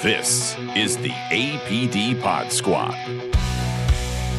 This is the APD Pod Squad.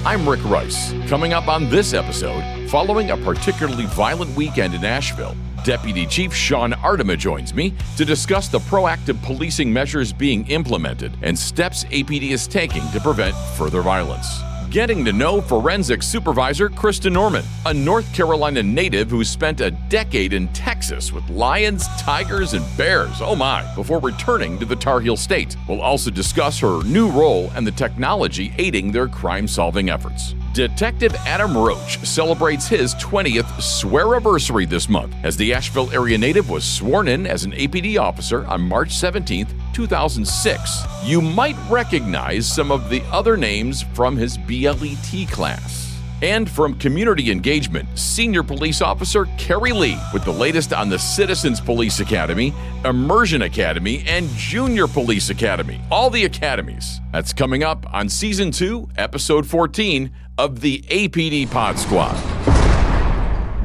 I'm Rick Rice. Coming up on this episode, following a particularly violent weekend in Asheville, Deputy Chief Sean Aardema joins me to discuss the proactive policing measures being implemented and steps APD is taking to prevent further violence. Getting to know Forensics Supervisor Kristen Norman, a North Carolina native who spent a decade in Texas with lions, tigers, and bears, oh my, before returning to the Tar Heel State. We'll also discuss her new role and the technology aiding their crime-solving efforts. Detective Adam Roach celebrates his 20th swearaversary this month as the Asheville-area native was sworn in as an APD officer on March 17th, 2006. You might recognize some of the other names from his BLET class. And from Community Engagement, Senior Police Officer Carrie with the latest on the Citizens Police Academy, Immersion Academy, and Junior Police Academy. All the academies. That's coming up on Season 2, Episode 14 of the APD Pod Squad.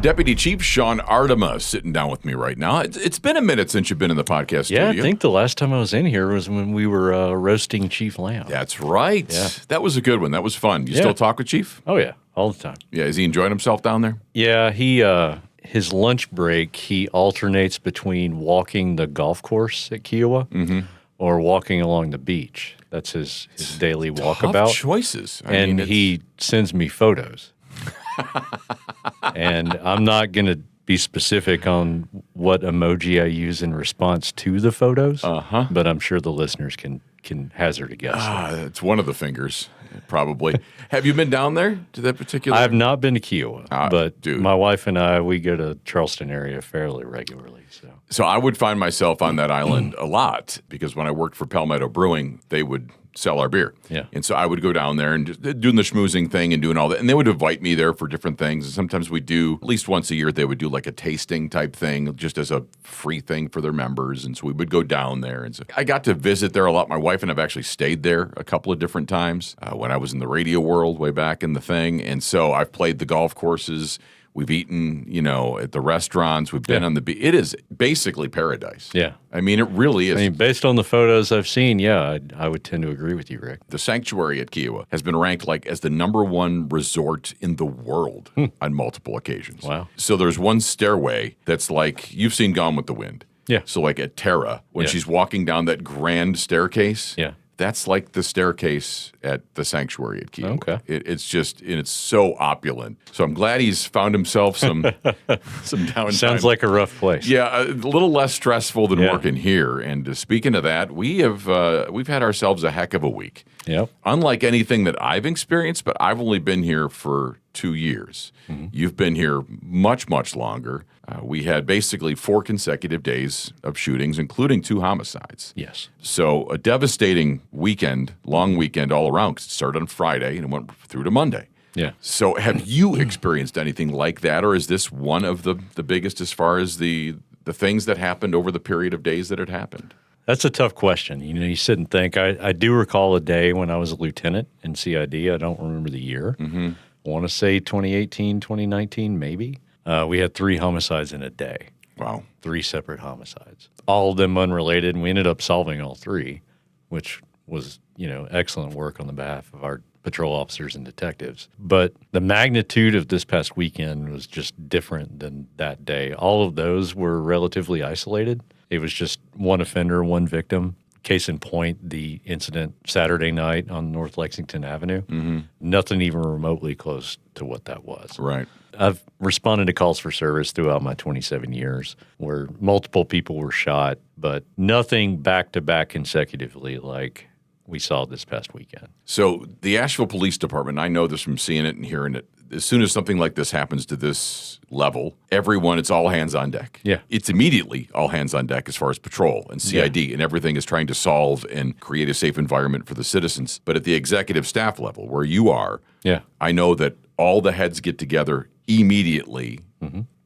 Deputy Chief Sean Aardema is sitting down with me right now. It's been a minute since you've been in the podcast studio. Yeah, I think the last time I was in here was when we were roasting Chief Lamb. That's right. Yeah. That was a good one. That was fun. You still talk with Chief? Oh, yeah, all the time. Yeah, is he enjoying himself down there? Yeah, his lunch break, he alternates between walking the golf course at Kiowa or walking along the beach. That's his daily walkabout. Tough choices. I mean, he sends me photos. And I'm not going to be specific on what emoji I use in response to the photos, but I'm sure the listeners can hazard a guess. It's one of the fingers, probably. Have you been down there to that particular? I have not been to Kiowa, but my wife and I, we go to Charleston area fairly regularly. So I would find myself on that island a lot because when I worked for Palmetto Brewing, they would sell our beer. Yeah. And so I would go down there and just doing the schmoozing thing and doing all that. And they would invite me there for different things. And sometimes we do, at least once a year, they would do like a tasting type thing just as a free thing for their members. And so we would go down there. And so I got to visit there a lot. My wife and I have actually stayed there a couple of different times when I was in the radio world way back in the thing. And so I've played the golf courses. We've eaten, at the restaurants. We've been on the beach. It is basically paradise. Yeah. I mean, it really is. I mean, based on the photos I've seen, I would tend to agree with you, Rick. The sanctuary at Kiowa has been ranked as the #1 resort in the world on multiple occasions. Wow. So there's one stairway that's you've seen Gone with the Wind. Yeah. So at Tara, when she's walking down that grand staircase. Yeah. That's like the staircase at the sanctuary at Kiowa. Okay. It's so opulent. So I'm glad he's found himself some downtime. Sounds like a rough place. Yeah, a little less stressful than working here. And speaking of that, we've had ourselves a heck of a week. Yep. Unlike anything that I've experienced, but I've only been here for 2 years. You've been here much, much longer. We had basically 4 consecutive days of shootings, including 2 homicides. Yes. So a devastating weekend, long weekend all around, 'cause it started on Friday and it went through to Monday. Yeah. So have you experienced anything like that, or is this one of the biggest as far as the things that happened over the period of days that it happened? That's a tough question. You sit and think. I do recall a day when I was a lieutenant in CID. I don't remember the year. I want to say 2018, 2019, maybe. We had 3 homicides in a day. Wow. 3 separate homicides. All of them unrelated, and we ended up solving all 3, which was, excellent work on the behalf of our patrol officers and detectives. But the magnitude of this past weekend was just different than that day. All of those were relatively isolated. It was just one offender, one victim. Case in point, the incident Saturday night on North Lexington Avenue. Nothing even remotely close to what that was. Right. I've responded to calls for service throughout my 27 years where multiple people were shot, but nothing back-to-back consecutively like we saw this past weekend. So the Asheville Police Department, I know this from seeing it and hearing it, as soon as something like this happens to this level, it's all hands on deck. Yeah. It's immediately all hands on deck as far as patrol and CID and everything is trying to solve and create a safe environment for the citizens. But at the executive staff level, where you are, I know that all the heads get together immediately,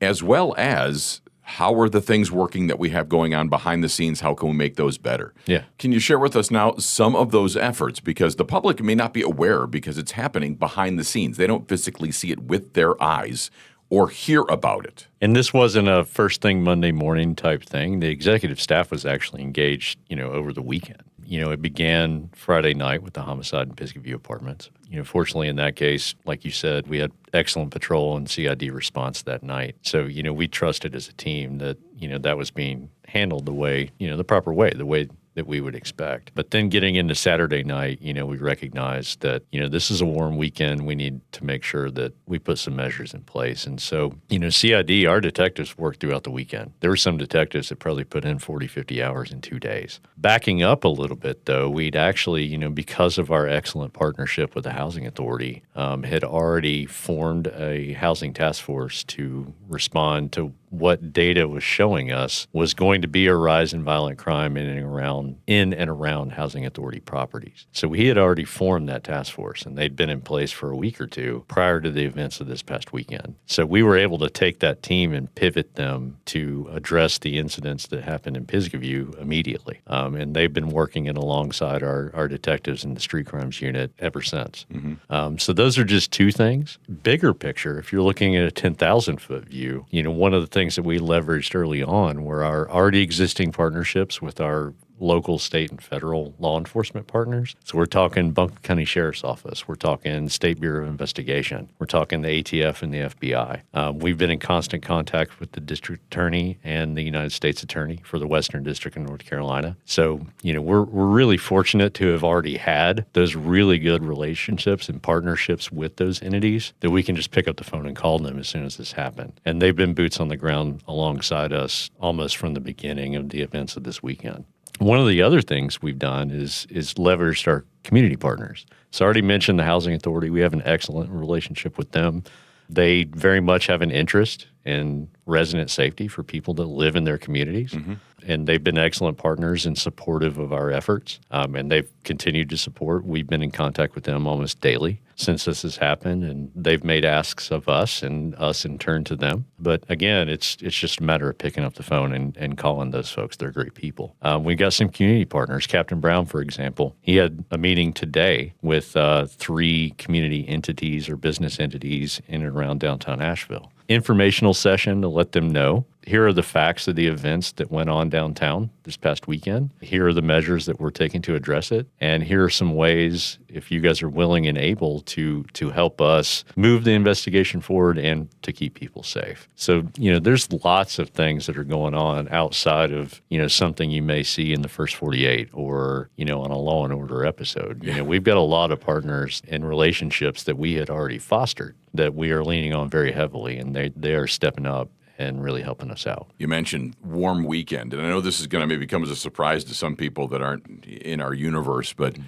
as well as how are the things working that we have going on behind the scenes? How can we make those better? Yeah. Can you share with us now some of those efforts? Because the public may not be aware because it's happening behind the scenes. They don't physically see it with their eyes or hear about it. And this wasn't a first thing Monday morning type thing. The executive staff was actually engaged, over the weekend. it began Friday night with the homicide in Pisgah View Apartments. Fortunately, in that case, like you said, we had excellent patrol and CID response that night. So, we trusted as a team that, that was being handled the way, the proper way, the way that we would expect. But then getting into Saturday night, we recognized that, this is a warm weekend. We need to make sure that we put some measures in place. And so, CID, our detectives worked throughout the weekend. There were some detectives that probably put in 40, 50 hours in 2 days. Backing up a little bit, though, we'd actually, because of our excellent partnership with the Housing Authority, had already formed a housing task force to respond to what data was showing us was going to be a rise in violent crime in and around Housing Authority properties. So we had already formed that task force, and they'd been in place for a week or two prior to the events of this past weekend. So we were able to take that team and pivot them to address the incidents that happened in Pisgah View immediately. And they've been working it alongside our detectives in the street crimes unit ever since. Mm-hmm. So those are just two things. Bigger picture, if you're looking at a 10,000-foot view, one of the things that we leveraged early on were our already existing partnerships with our local, state, and federal law enforcement partners. So we're talking Buncombe County Sheriff's Office. We're talking State Bureau of Investigation. We're talking the ATF and the FBI. We've been in constant contact with the district attorney and the United States attorney for the Western District of North Carolina. So, we're really fortunate to have already had those really good relationships and partnerships with those entities that we can just pick up the phone and call them as soon as this happened. And they've been boots on the ground alongside us almost from the beginning of the events of this weekend. One of the other things we've done is leveraged our community partners. So I already mentioned the Housing Authority. We have an excellent relationship with them. They very much have an interest in resident safety for people that live in their communities. Mm-hmm. And they've been excellent partners and supportive of our efforts. And they've continued to support. We've been in contact with them almost daily since this has happened. And they've made asks of us and us in turn to them. But again, it's just a matter of picking up the phone and calling those folks. They're great people. We've got some community partners. Captain Brown, for example, he had a meeting today with 3 community entities or business entities in and around downtown Asheville. Informational session to let them know, here are the facts of the events that went on downtown this past weekend. Here are the measures that we're taking to address it. And here are some ways, if you guys are willing and able, to help us move the investigation forward and to keep people safe. So, there's lots of things that are going on outside of, something you may see in the first 48 or, on a Law and Order episode. We've got a lot of partners and relationships that we had already fostered that we are leaning on very heavily, and they are stepping up and really helping us out. You mentioned warm weekend, and I know this is going to maybe come as a surprise to some people that aren't in our universe, but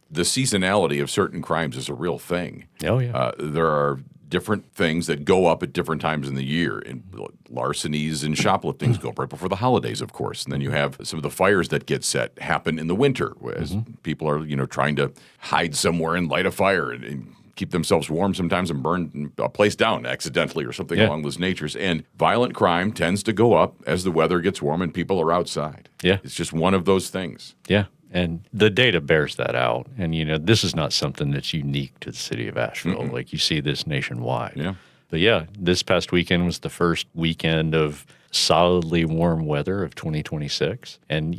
the seasonality of certain crimes is a real thing. Oh, yeah. There are different things that go up at different times in the year. And larcenies and shopliftings go up right before the holidays, of course. And then you have some of the fires that get set happen in the winter as people are, trying to hide somewhere and light a fire and keep themselves warm sometimes and burn a place down accidentally or something along those natures. And violent crime tends to go up as the weather gets warm and people are outside. Yeah. It's just one of those things. Yeah. And the data bears that out. And, this is not something that's unique to the city of Asheville. Mm-hmm. Like you see this nationwide. Yeah. But yeah, this past weekend was the first weekend of solidly warm weather of 2026. And,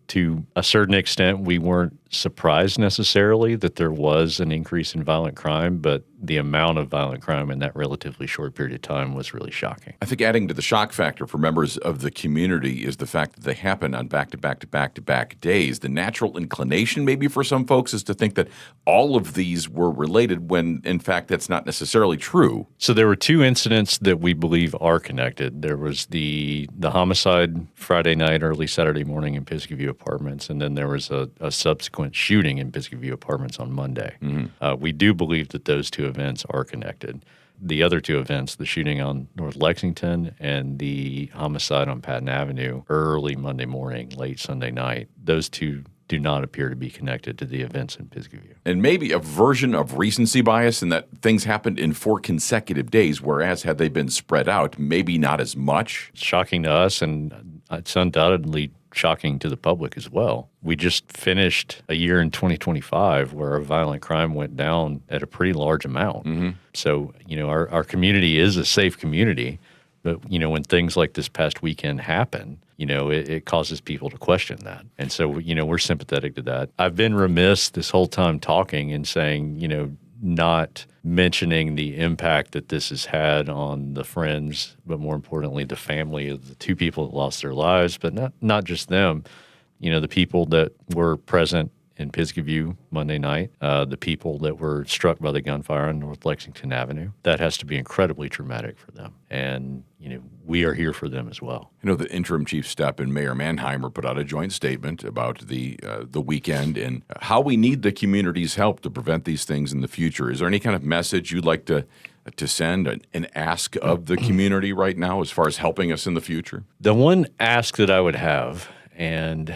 to a certain extent, we weren't surprised necessarily that there was an increase in violent crime, but the amount of violent crime in that relatively short period of time was really shocking. I think adding to the shock factor for members of the community is the fact that they happen on back-to-back-to-back-to-back days. The natural inclination maybe for some folks is to think that all of these were related when, in fact, that's not necessarily true. So there were 2 incidents that we believe are connected. There was the homicide Friday night, early Saturday morning in Pisgah View Apartments, and then there was a subsequent shooting in Pisgah View Apartments on Monday. Mm-hmm. We do believe that those 2 events are connected. The other 2 events, the shooting on North Lexington and the homicide on Patton Avenue early Monday morning, late Sunday night, those 2 do not appear to be connected to the events in Pisgah View. And maybe a version of recency bias in that things happened in 4 consecutive days, whereas had they been spread out, maybe not as much. It's shocking to us, and it's undoubtedly shocking to the public as well. We just finished a year in 2025 where our violent crime went down at a pretty large amount. Mm-hmm. So, our community is a safe community, But, when things like this past weekend happen, it causes people to question that. And so, we're sympathetic to that. I've been remiss this whole time talking and saying, not mentioning the impact that this has had on the friends, but more importantly, the family of the two people that lost their lives, but not just them, the people that were present in Pisgah View Monday night, the people that were struck by the gunfire on North Lexington Avenue. That has to be incredibly traumatic for them. And, we are here for them as well. The interim chief step and Mayor Mannheimer put out a joint statement about the weekend and how we need the community's help to prevent these things in the future. Is there any kind of message you'd like to send and ask of the community right now as far as helping us in the future? The one ask that I would have, and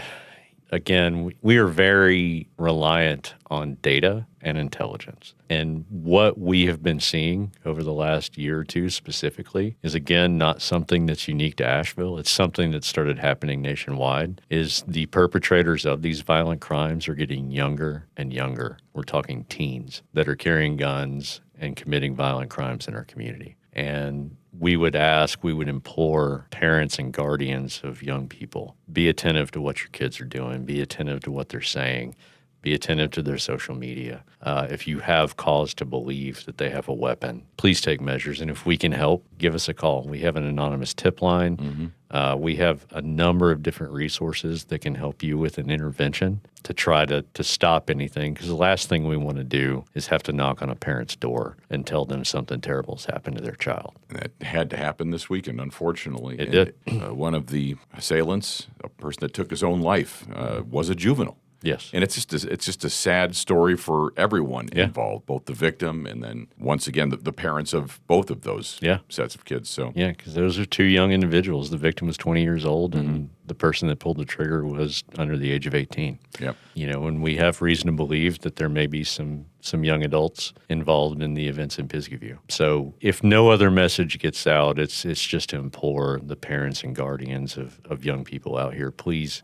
again, we are very reliant on data and intelligence. And what we have been seeing over the last year or two specifically is, again, not something that's unique to Asheville. It's something that started happening nationwide, is the perpetrators of these violent crimes are getting younger and younger. We're talking teens that are carrying guns and committing violent crimes in our community. And we would implore parents and guardians of young people, be attentive to what your kids are doing, be attentive to what they're saying, be attentive to their social media. If you have cause to believe that they have a weapon, please take measures. And if we can help, give us a call. We have an anonymous tip line. We have a number of different resources that can help you with an intervention to try to stop anything. Because the last thing we want to do is have to knock on a parent's door and tell them something terrible has happened to their child. And that had to happen this weekend, unfortunately. It did. One of the assailants, a person that took his own life, was a juvenile. Yes. And it's just a sad story for everyone involved, both the victim and then, once again, the parents of both of those sets of kids. So because those are two young individuals. The victim was 20 years old, and the person that pulled the trigger was under the age of 18. Yep. And we have reason to believe that there may be some young adults involved in the events in Pisgah View. So if no other message gets out, it's just to implore the parents and guardians of young people out here, please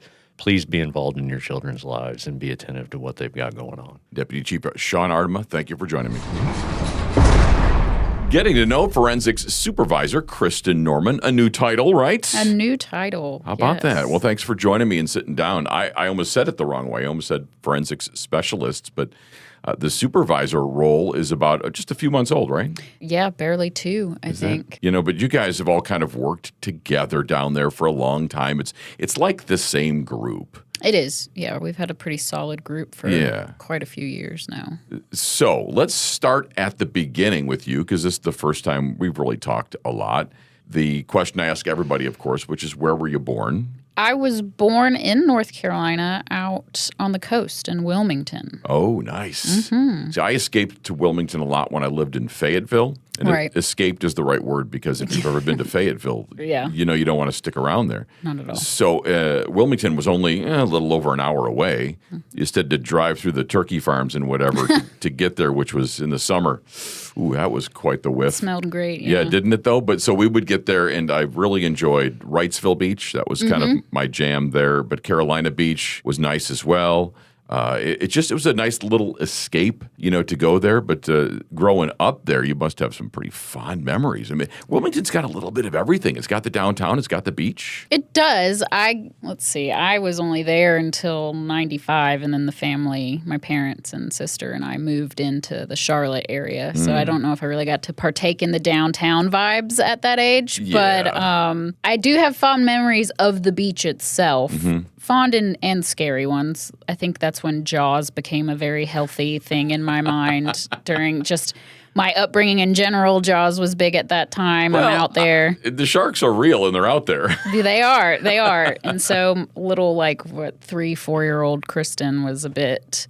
be involved in your children's lives and be attentive to what they've got going on. Deputy Chief Sean Aardema, thank you for joining me. Getting to know Forensics Supervisor Kristen Norman, a new title, right? A new title. How about that? Well, thanks for joining me and sitting down. I almost said it the wrong way. I almost said Forensics Specialists, but the supervisor role is about just a few months old, right? Yeah, barely 2, I think. But you guys have all kind of worked together down there for a long time. It's like the same group. It is. Yeah, we've had a pretty solid group for quite a few years now. So let's start at the beginning with you, because this is the first time we've really talked a lot. The question I ask everybody, of course, which is, where were you born? I was born in North Carolina, out on the coast in Wilmington. Oh, nice. See, I escaped to Wilmington a lot when I lived in Fayetteville. And escaped is the right word, because if you've ever been to Fayetteville, you don't want to stick around there. Not at all. So Wilmington was only a little over an hour away. You just had to drive through the turkey farms and whatever to get there, which was in the summer. Ooh, that was quite the whiff. It smelled great. Yeah, didn't it, though? But so we would get there, and I really enjoyed Wrightsville Beach. That was kind of my jam there. But Carolina Beach was nice as well. It was a nice little escape, to go there. But growing up there, you must have some pretty fond memories. I mean, Wilmington's got a little bit of everything. It's got the downtown. It's got the beach. It does. Let's see. I was only there until 95, and then the family, my parents and sister and I, moved into the Charlotte area. So I don't know if I really got to partake in the downtown vibes at that age. Yeah. But I do have fond memories of the beach itself. Fond and scary ones. I think that's when Jaws became a very healthy thing in my mind during just my upbringing in general. Jaws was big at that time. Well, I'm out there. The sharks are real, and they're out there. They are. And so little 3-4-year-old Kristen was a bit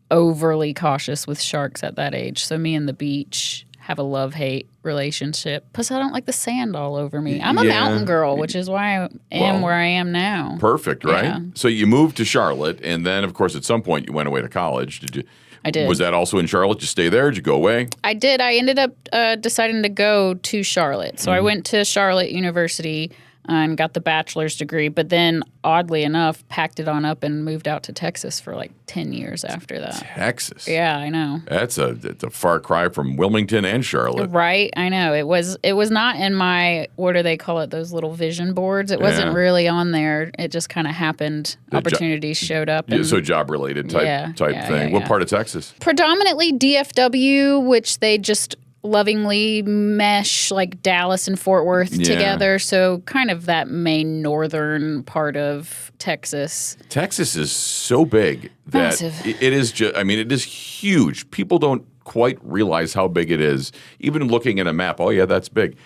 overly cautious with sharks at that age. So me and the beach have a love-hate relationship. Plus, I don't like the sand all over me. I'm a mountain girl, which is why I am where I am now. Perfect, right? Yeah. So you moved to Charlotte, and then, of course, at some point you went away to college. Did you? I did. Was that also in Charlotte? Did you stay there? Did you go away? I did. I ended up deciding to go to Charlotte. So I went to Charlotte University and got the bachelor's degree, but then oddly enough, packed it on up and moved out to Texas for like 10 years after that. Texas. Yeah, I know. It's a far cry from Wilmington and Charlotte. Right, I know. It was not in my, what do they call it, those little vision boards. It wasn't really on there. It just kind of happened. Opportunities showed up. Yeah, so job-related type thing. What part of Texas? Predominantly DFW, which they just lovingly mesh like Dallas and Fort Worth together. So kind of that main northern part of Texas. Texas is so big that Massive. it is just, I mean, it is huge. People don't quite realize how big it is. Even looking at a map, oh yeah, that's big.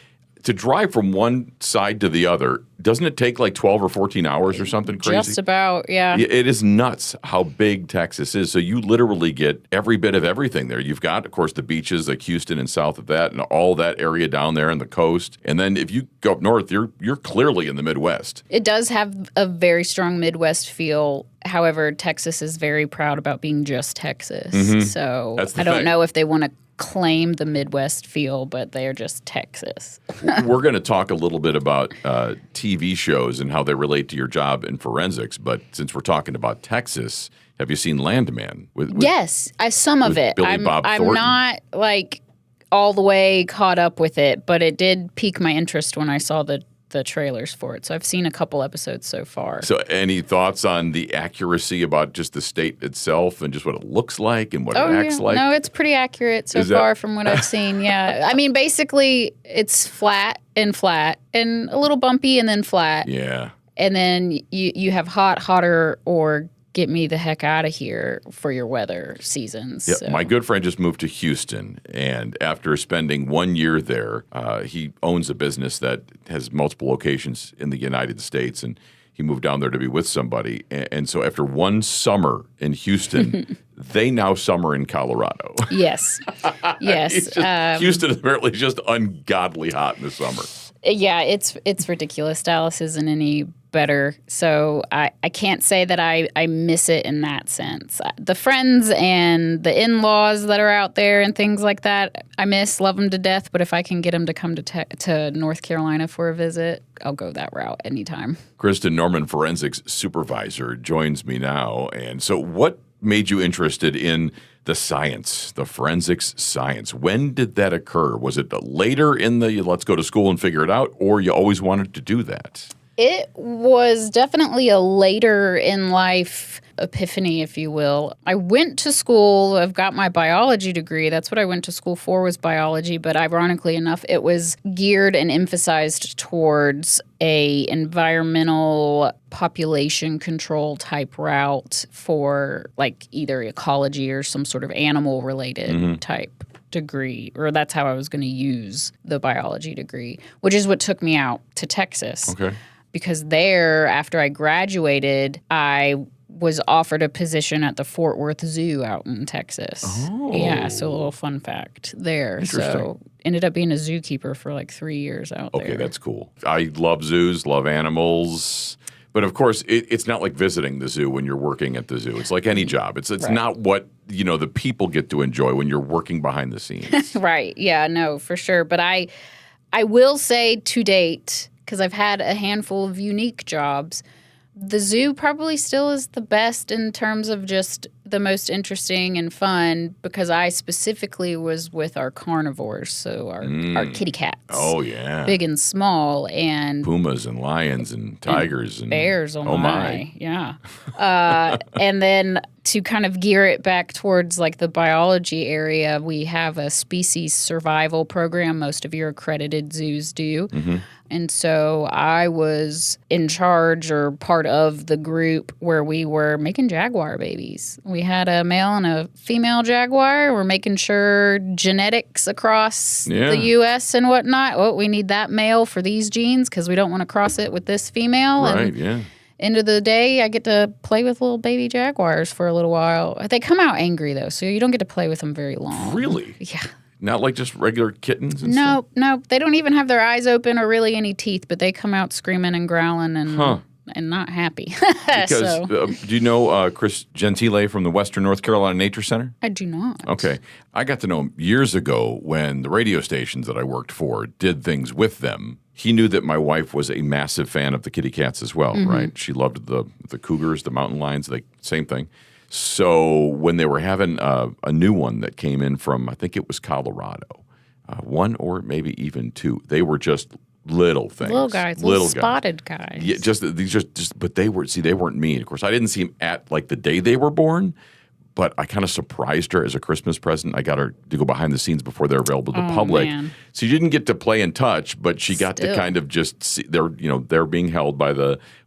To drive from one side to the other, doesn't it take like 12 or 14 hours or something crazy? Just about, yeah. It is nuts how big Texas is. So you literally get every bit of everything there. You've got, of course, the beaches like Houston and south of that and all that area down there and the coast. And then if you go up north, you're clearly in the Midwest. It does have a very strong Midwest feel. However, Texas is very proud about being just Texas. So I don't know if they want to claim the Midwest feel, but they are just Texas. We're going to talk a little bit about TV shows and how they relate to your job in forensics. But since we're talking about Texas, have you seen Landman? Yes, some of it. Billy Bob Thornton? I'm not like all the way caught up with it, but it did pique my interest when I saw the trailers for it. So I've seen a couple episodes so far. So any thoughts on the accuracy about just the state itself and just what it looks like and what it acts like? No, it's pretty accurate so far from what I've seen. Yeah. I mean, basically it's flat and a little bumpy and then flat. Yeah. And then you have hot, hotter, or get me the heck out of here for your weather seasons. Yeah, so. My good friend just moved to Houston, and after spending 1 year there, he owns a business that has multiple locations in the United States, and he moved down there to be with somebody. And so after one summer in Houston, they now summer in Colorado. Yes. Yes. Houston is apparently just ungodly hot in the summer. Yeah, it's ridiculous. Dallas isn't any better. So I can't say that I miss it in that sense. The friends and the in-laws that are out there and things like that, I love them to death. But if I can get them to come to North Carolina for a visit, I'll go that route anytime. Kristen Norman, Forensics Supervisor, joins me now. And so what made you interested in the science, the forensics science? When did that occur? Was it later in the let's go to school and figure it out, or you always wanted to do that? It was definitely a later in life epiphany, if you will. I went to school. I've got my biology degree. That's what I went to school for, was biology. But ironically enough, it was geared and emphasized towards a environmental population control type route for like either ecology or some sort of animal related type degree, or that's how I was going to use the biology degree, which is what took me out to Texas. Okay. Because there, after I graduated, I was offered a position at the Fort Worth Zoo out in Texas. Oh. Yeah, so a little fun fact there. So ended up being a zookeeper for like 3 years out there. Okay, that's cool. I love zoos, love animals. But of course, it's not like visiting the zoo when you're working at the zoo. It's like any job. It's not what, the people get to enjoy when you're working behind the scenes. Right. Yeah, no, for sure. But I will say to date, because I've had a handful of unique jobs, the zoo probably still is the best in terms of just the most interesting and fun, because I specifically was with our carnivores, so our kitty cats. Oh, yeah. Big and small. And pumas and lions and tigers and bears. Oh, my. Yeah. And then to kind of gear it back towards like the biology area, we have a species survival program. Most of your accredited zoos do. Mm-hmm. And so I was in charge or part of the group where we were making jaguar babies. We had a male and a female jaguar. We're making sure genetics across the U.S. and whatnot. Oh, we need that male for these genes because we don't want to cross it with this female. Right, and yeah. End of the day, I get to play with little baby jaguars for a little while. They come out angry, though, so you don't get to play with them very long. Really? Yeah. Not like just regular kittens and stuff? No. They don't even have their eyes open or really any teeth, but they come out screaming and growling. And and not happy. Because do you know Chris Gentile from the Western North Carolina Nature Center? I do not. Okay. I got to know him years ago when the radio stations that I worked for did things with them. He knew that my wife was a massive fan of the kitty cats as well, right? She loved the cougars, the mountain lions, same thing. So when they were having a new one that came in from, I think it was Colorado, one or maybe even two, they were just little things. Little guys, little spotted guys. Yeah, but they weren't mean. Of course, I didn't see them at like the day they were born, but I kind of surprised her as a Christmas present. I got her to go behind the scenes before they're available to the public. Man. So she didn't get to play and touch, but she got to kind of just see they're being held by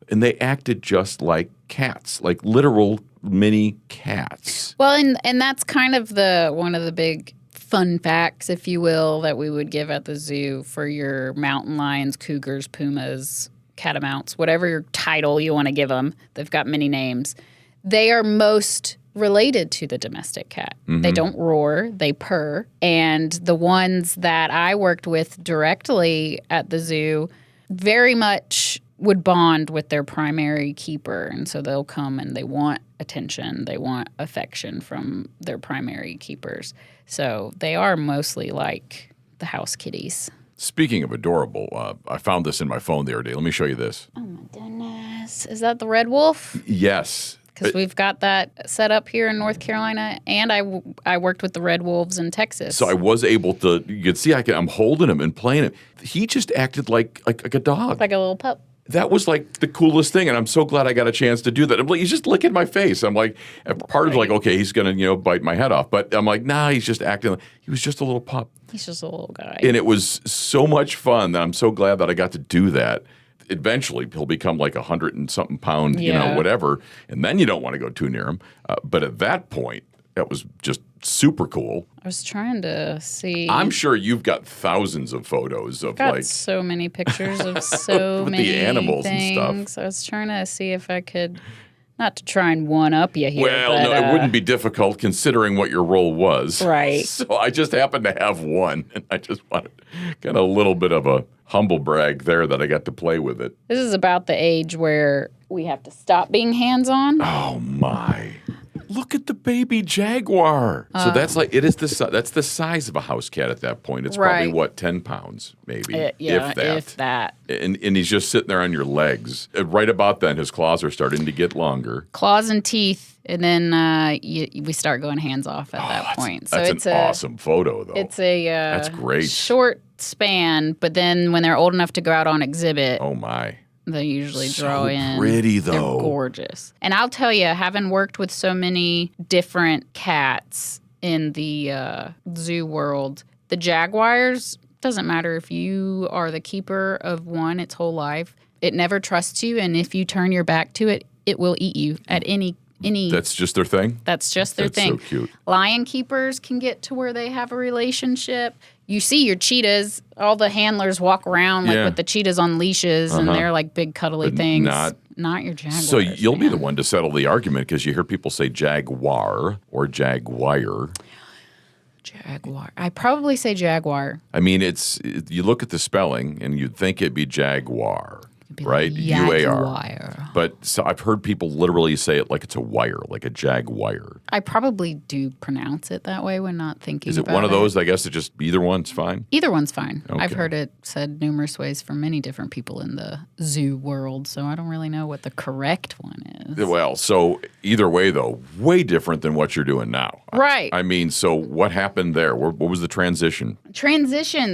and they acted just like cats, like literal mini cats. Well, and that's kind of one of the big fun facts, if you will, that we would give at the zoo for your mountain lions, cougars, pumas, catamounts, whatever your title you want to give them. They've got many names. They are most related to the domestic cat. They don't roar, they purr. And the ones that I worked with directly at the zoo very much would bond with their primary keeper. And so they'll come and they want attention. They want affection from their primary keepers. So they are mostly like the house kitties. Speaking of adorable, I found this in my phone the other day. Let me show you this. Oh, my goodness. Is that the red wolf? Yes. Because we've got that set up here in North Carolina, and I worked with the red wolves in Texas. So I was able to, you can see I'm holding him and playing him. He just acted like a dog. Like a little pup. That was like the coolest thing, and I'm so glad I got a chance to do that. I'm like, he's just licking my face. I'm like, part of like, okay, he's gonna bite my head off, but I'm like, nah, he's just acting like he was just a little pup. He's just a little guy, and it was so much fun that I'm so glad that I got to do that. Eventually, he'll become like 100 and something pound, whatever, and then you don't want to go too near him. But at that point, that was just super cool. I was trying to see. I'm sure you've got thousands of photos of got so many pictures of so with many the animals things. and stuff. I was trying to see if I could, not to try and one up you here. Well, but, no, it wouldn't be difficult considering what your role was. Right. So I just happened to have one, and I just wanted kind of a little bit of a humble brag there that I got to play with it. This is about the age where we have to stop being hands-on. Oh, my. Look at the baby jaguar. So that's like that's the size of a house cat at that point. It's probably what, 10 pounds maybe, if that. And he's just sitting there on your legs. Right about then, his claws are starting to get longer. Claws and teeth, and then we start going hands off at that point. So That's it's an awesome photo, though. It's a that's great. Short span, but then when they're old enough to go out on exhibit, oh my. They usually draw in. Pretty, though. They're gorgeous. And I'll tell you, having worked with so many different cats in the zoo world, the jaguars, doesn't matter if you are the keeper of one its whole life, it never trusts you. And if you turn your back to it, it will eat you at any. That's just their thing? That's just their thing. That's so cute. Lion keepers can get to where they have a relationship. You see your cheetahs, all the handlers walk around like with the cheetahs on leashes, and they're like big cuddly things. Not your jaguars. So you'll be the one to settle the argument because you hear people say jaguar or jaguar. Jaguar. I probably say jaguar. I mean, you look at the spelling and you'd think it'd be jaguar. Right? UAR. But so I've heard people literally say it like it's a wire, like a jaguar. I probably do pronounce it that way when not thinking about it. Is it one of those? I guess it just either one's fine? Either one's fine. Okay. I've heard it said numerous ways from many different people in the zoo world, so I don't really know what the correct one is. Well, so either way, though, way different than what you're doing now. Right. I mean, so what happened there? What was the transition?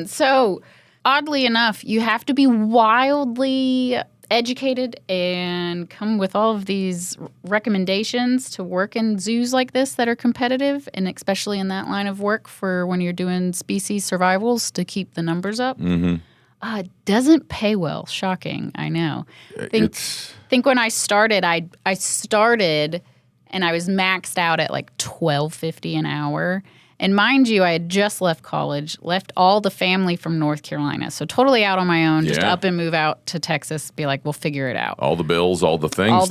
So oddly enough, you have to be wildly educated and come with all of these recommendations to work in zoos like this that are competitive, and especially in that line of work for when you're doing species survivals to keep the numbers up. It doesn't pay well. Shocking, I know. Think when I started, I started and I was maxed out at like $12.50 an hour. And mind you, I had just left college, left all the family from North Carolina. So totally out on my own, just up and move out to Texas, be like, we'll figure it out. All the bills, all the things, all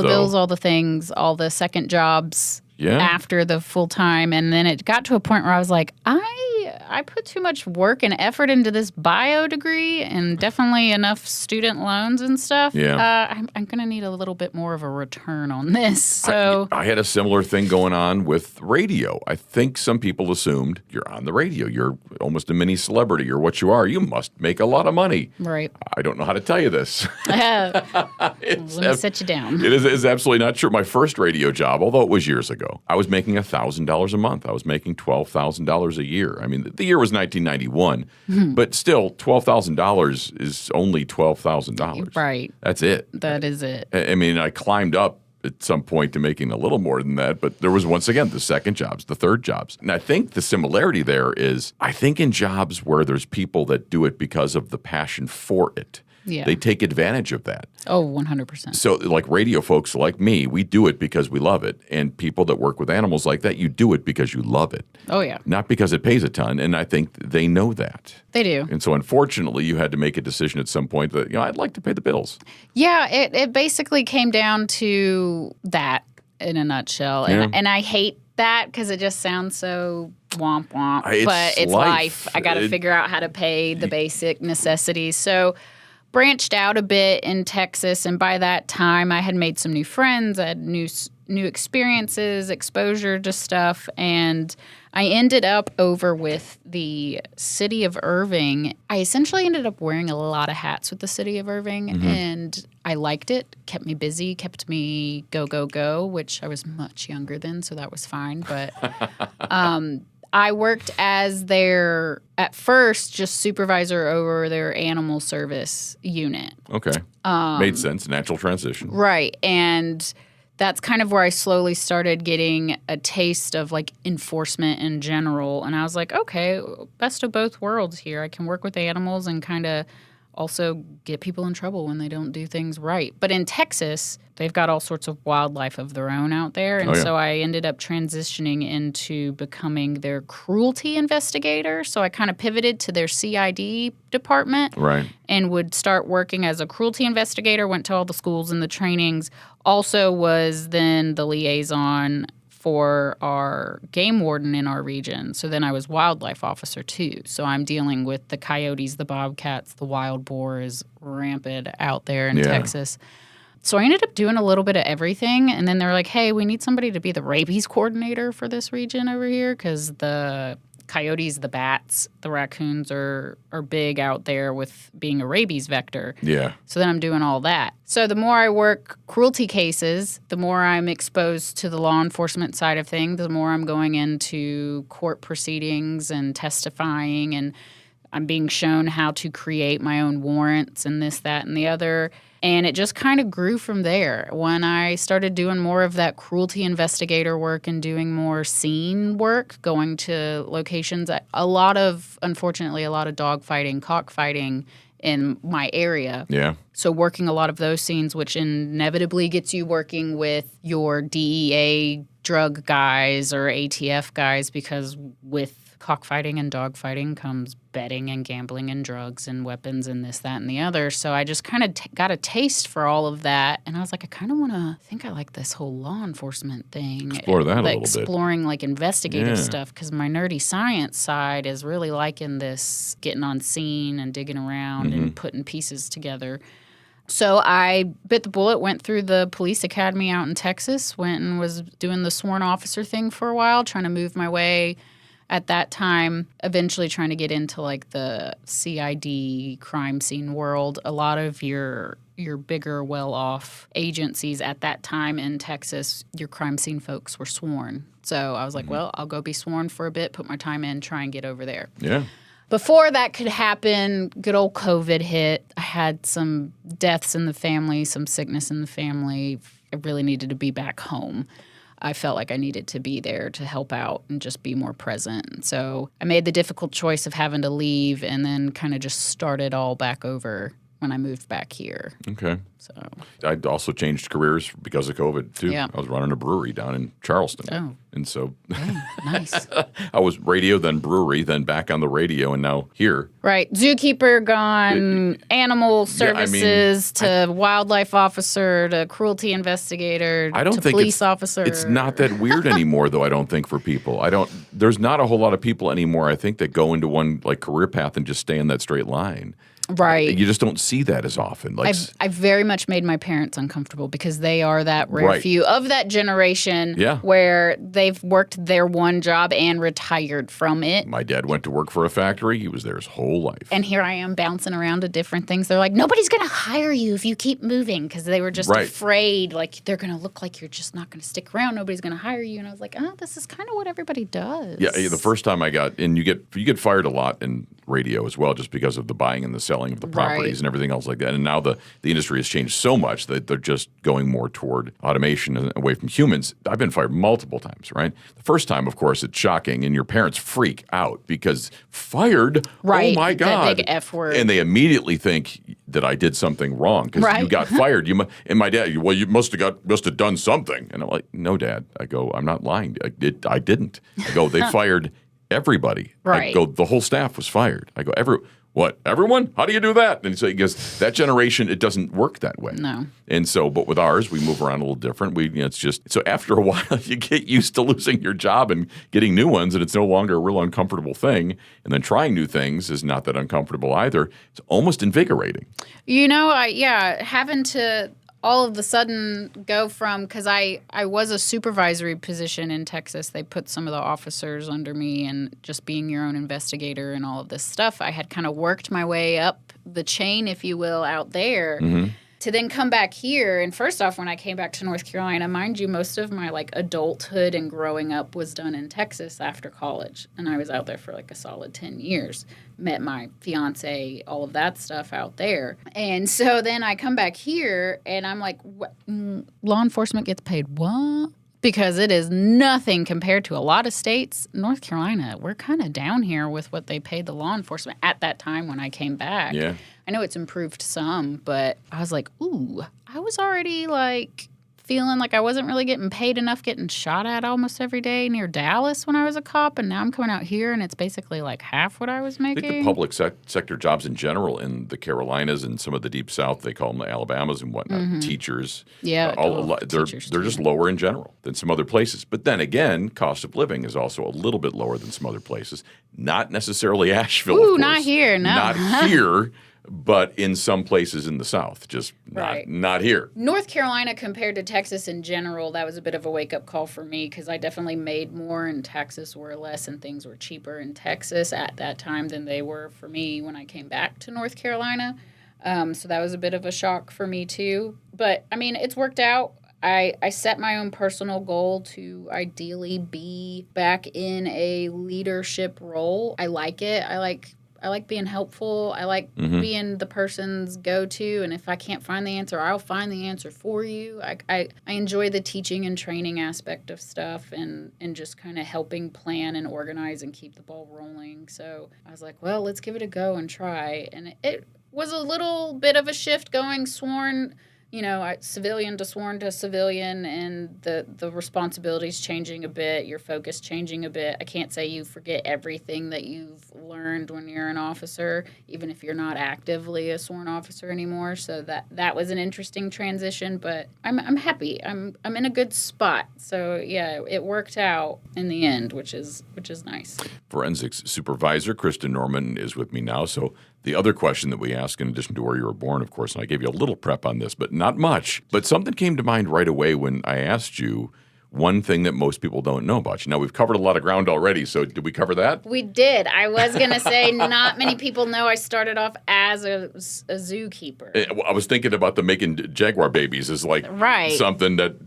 the things, all the second jobs after the full time. And then it got to a point where I was like, I I put too much work and effort into this bio degree and definitely enough student loans and stuff. Yeah. I'm going to need a little bit more of a return on this. So I had a similar thing going on with radio. I think some people assumed you're on the radio. You're almost a mini celebrity. You're what you are. You must make a lot of money. right. I don't know how to tell you this. Let me set you down. It's absolutely not true. My first radio job, although it was years ago, I was making $1,000 a month. I was making $12,000 a year. I mean, the year was 1991, but still, $12,000 is only $12,000. Right. That's it. That is it. I mean, I climbed up at some point to making a little more than that, but there was once again the second jobs, the third jobs. And I think the similarity there is, I think in jobs where there's people that do it because of the passion for it, Yeah. they take advantage of that. Oh, 100%. So like radio folks like me, we do it because we love it. And people that work with animals like that, you do it because you love it. Oh, yeah. Not because it pays a ton. And I think they know that. They do. And so unfortunately, you had to make a decision at some point that, I'd like to pay the bills. Yeah, it basically came down to that in a nutshell. And I hate that because it just sounds so womp womp. But it's life. I got to figure out how to pay the basic necessities. So branched out a bit in Texas, and by that time I had made some new friends. I had new experiences, exposure to stuff, and I ended up over with the city of Irving. I essentially ended up wearing a lot of hats with the city of Irving, and I liked it. Kept me busy, kept me go, which I was much younger then, so that was fine. But I worked as at first, just supervisor over their animal service unit. Okay. Made sense. Natural transition. Right. And that's kind of where I slowly started getting a taste of like enforcement in general. And I was like, okay, best of both worlds here. I can work with animals and kind of also get people in trouble when they don't do things right. But in Texas, they've got all sorts of wildlife of their own out there. And so I ended up transitioning into becoming their cruelty investigator. So I kind of pivoted to their CID department. Right. And would start working as a cruelty investigator, went to all the schools and the trainings. Also was then the liaison for our game warden in our region. So then I was wildlife officer too. So I'm dealing with the coyotes, the bobcats, the wild boar is rampant out there in Texas. So I ended up doing a little bit of everything. And then they were like, hey, we need somebody to be the rabies coordinator for this region over here because the coyotes, the bats, the raccoons are big out there with being a rabies vector. Yeah. So then I'm doing all that. So the more I work cruelty cases, the more I'm exposed to the law enforcement side of things, the more I'm going into court proceedings and testifying, and I'm being shown how to create my own warrants and this, that, and the other. And it just kind of grew from there. When I started doing more of that cruelty investigator work and doing more scene work, going to locations, unfortunately, a lot of dog fighting, cockfighting in my area. Yeah. So working a lot of those scenes, which inevitably gets you working with your DEA drug guys or ATF guys, because with cockfighting and dogfighting comes betting and gambling and drugs and weapons and this, that, and the other. So I just kind of got a taste for all of that. And I was like, I think I like this whole law enforcement thing. Explore that a little bit. Exploring like investigative stuff, because my nerdy science side is really liking this, getting on scene and digging around and putting pieces together. So I bit the bullet, went through the police academy out in Texas, went and was doing the sworn officer thing for a while, trying to move my way at that time, eventually trying to get into like the CID crime scene world. A lot of your bigger, well-off agencies at that time in Texas, your crime scene folks were sworn. So I was like, well, I'll go be sworn for a bit, put my time in, try and get over there. Yeah. Before that could happen, good old COVID hit. I had some deaths in the family, some sickness in the family. I really needed to be back home. I felt like I needed to be there to help out and just be more present. So I made the difficult choice of having to leave and then kind of just started all back over when I moved back here. Okay. So I also changed careers because of COVID, too. Yeah. I was running a brewery down in Charleston. Oh. And so nice. I was radio, then brewery, then back on the radio, and now here. Right. Zookeeper gone, animal services to wildlife officer to cruelty investigator I don't to think police officer. It's not that weird anymore, though, I don't think, for people. There's not a whole lot of people anymore, I think, that go into one like career path and just stay in that straight line. Right. You just don't see that as often. Like I very much made my parents uncomfortable because they are that rare Right. few of that generation where they've worked their one job and retired from it. my dad went to work for a factory. He was there his whole life. And here I am bouncing around to different things. They're like, nobody's going to hire you if you keep moving because they were just afraid, like, they're going to look like you're just not going to stick around. Nobody's going to hire you. And I was like, this is kind of what everybody does. Yeah, the first time I got, and you get fired a lot in radio as well, just because of the buying and the selling of the properties and everything else like that. And now the industry has changed so much that they're just going more toward automation and away from humans. I've been fired multiple times, right? The first time, of course, it's shocking, and your parents freak out because fired? Right. Oh my God. That big F word. And they immediately think that I did something wrong because you got fired. And my dad, well, you must have done something. And I'm like, no, Dad. I go, I'm not lying. I didn't. I go, they fired everybody. Right. I go, the whole staff was fired. I go, what? Everyone? How do you do that? And so he goes, that generation, it doesn't work that way. No. And so, but with ours, we move around a little different. It's just, so after a while, you get used to losing your job and getting new ones, and it's no longer a real uncomfortable thing. And then trying new things is not that uncomfortable either. It's almost invigorating. Having to all of a sudden go from, because I was a supervisory position in Texas. They put some of the officers under me, and just being your own investigator and all of this stuff, I had kind of worked my way up the chain, if you will, out there. Mm-hmm. To then come back here, and first off, when I came back to North Carolina, mind you, most of my like adulthood and growing up was done in Texas after college, and I was out there for like a solid 10 years. Met my fiance, all of that stuff out there, and so then I come back here, and I'm like, law enforcement gets paid what? Because it is nothing compared to a lot of states. North Carolina, we're kind of down here with what they paid the law enforcement at that time when I came back. Yeah. I know it's improved some, but I was like, ooh, I was already like feeling like I wasn't really getting paid enough getting shot at almost every day near Dallas when I was a cop, and now I'm coming out here and it's basically like half what I was I making. think the public sector jobs in general in the Carolinas and some of the deep South, they call them the Alabamas and whatnot, teachers. Yeah, they're teachers just lower in general than some other places. But then again, cost of living is also a little bit lower than some other places. Not necessarily Asheville, of Ooh, course. not here, no. Not here, but in some places in the South, just not here. North Carolina compared to Texas in general, that was a bit of a wake-up call for me because I definitely made more and taxes were less and things were cheaper in Texas at that time than they were for me when I came back to North Carolina. So that was a bit of a shock for me too. But, I mean, it's worked out. I set my own personal goal to ideally be back in a leadership role. I like it. I like being helpful. I like being the person's go-to, and if I can't find the answer, I'll find the answer for you. I enjoy the teaching and training aspect of stuff and just kind of helping plan and organize and keep the ball rolling. So I was like, well, let's give it a go and try. And it was a little bit of a shift going sworn, civilian to sworn to civilian, and the responsibilities changing a bit, your focus changing a bit. I can't say you forget everything that you've learned when you're an officer, even if you're not actively a sworn officer anymore. So that was an interesting transition, but I'm happy. I'm in a good spot. So yeah, it worked out in the end, which is nice. Forensics Supervisor Kristen Norman is with me now. So the other question that we ask, in addition to where you were born, of course, and I gave you a little prep on this, but not much. But something came to mind right away when I asked you one thing that most people don't know about you. Now, we've covered a lot of ground already, so did we cover that? We did. I was going to say not many people know I started off as a zookeeper. I was thinking about the making Jaguar babies as like something that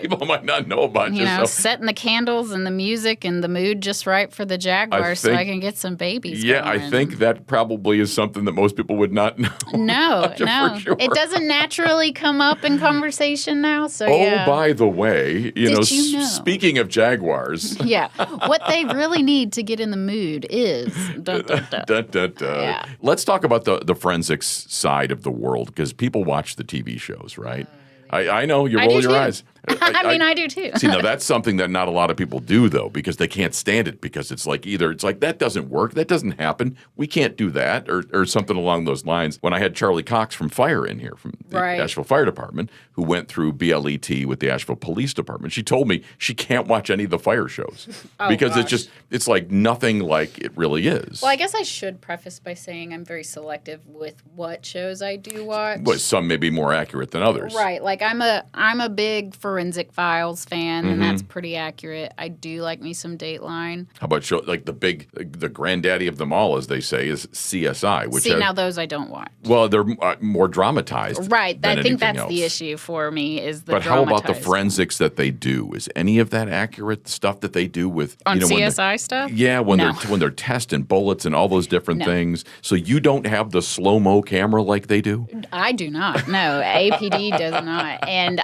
people might not know about you. Setting the candles and the music and the mood just right for the Jaguar so I can get some babies going. I think that probably is something that most people would not know. No. Sure. It doesn't naturally come up in conversation now. So by the way, way, Did you know? speaking of Jaguars. Yeah. What they really need to get in the mood is dun, dun, dun. Dun, dun, dun. Yeah. Let's talk about the forensics side of the world because people watch the TV shows, right? I know you roll your eyes. I do too. See, now that's something that not a lot of people do though, because they can't stand it because it's like that doesn't work, that doesn't happen, we can't do that, or something along those lines. When I had Charlie Cox from Fire in here from the Asheville Fire Department, who went through BLET with the Asheville Police Department, she told me she can't watch any of the fire shows because it's like nothing like it really is. Well, I guess I should preface by saying I'm very selective with what shows I do watch. But some may be more accurate than others. Right. Like I'm a big Forensic Files fan, and that's pretty accurate. I do like me some Dateline. How about the granddaddy of them all, as they say, is CSI? Which now those I don't watch. Well, they're more dramatized. Right. Than I think that's else. the issue for me is the But how about the dramatized forensics that they do? Is any of that accurate? Stuff that they do with on when CSI stuff? Yeah, when they're testing bullets and all those different things. So you don't have the slow-mo camera like they do? I do not. No, APD does not. And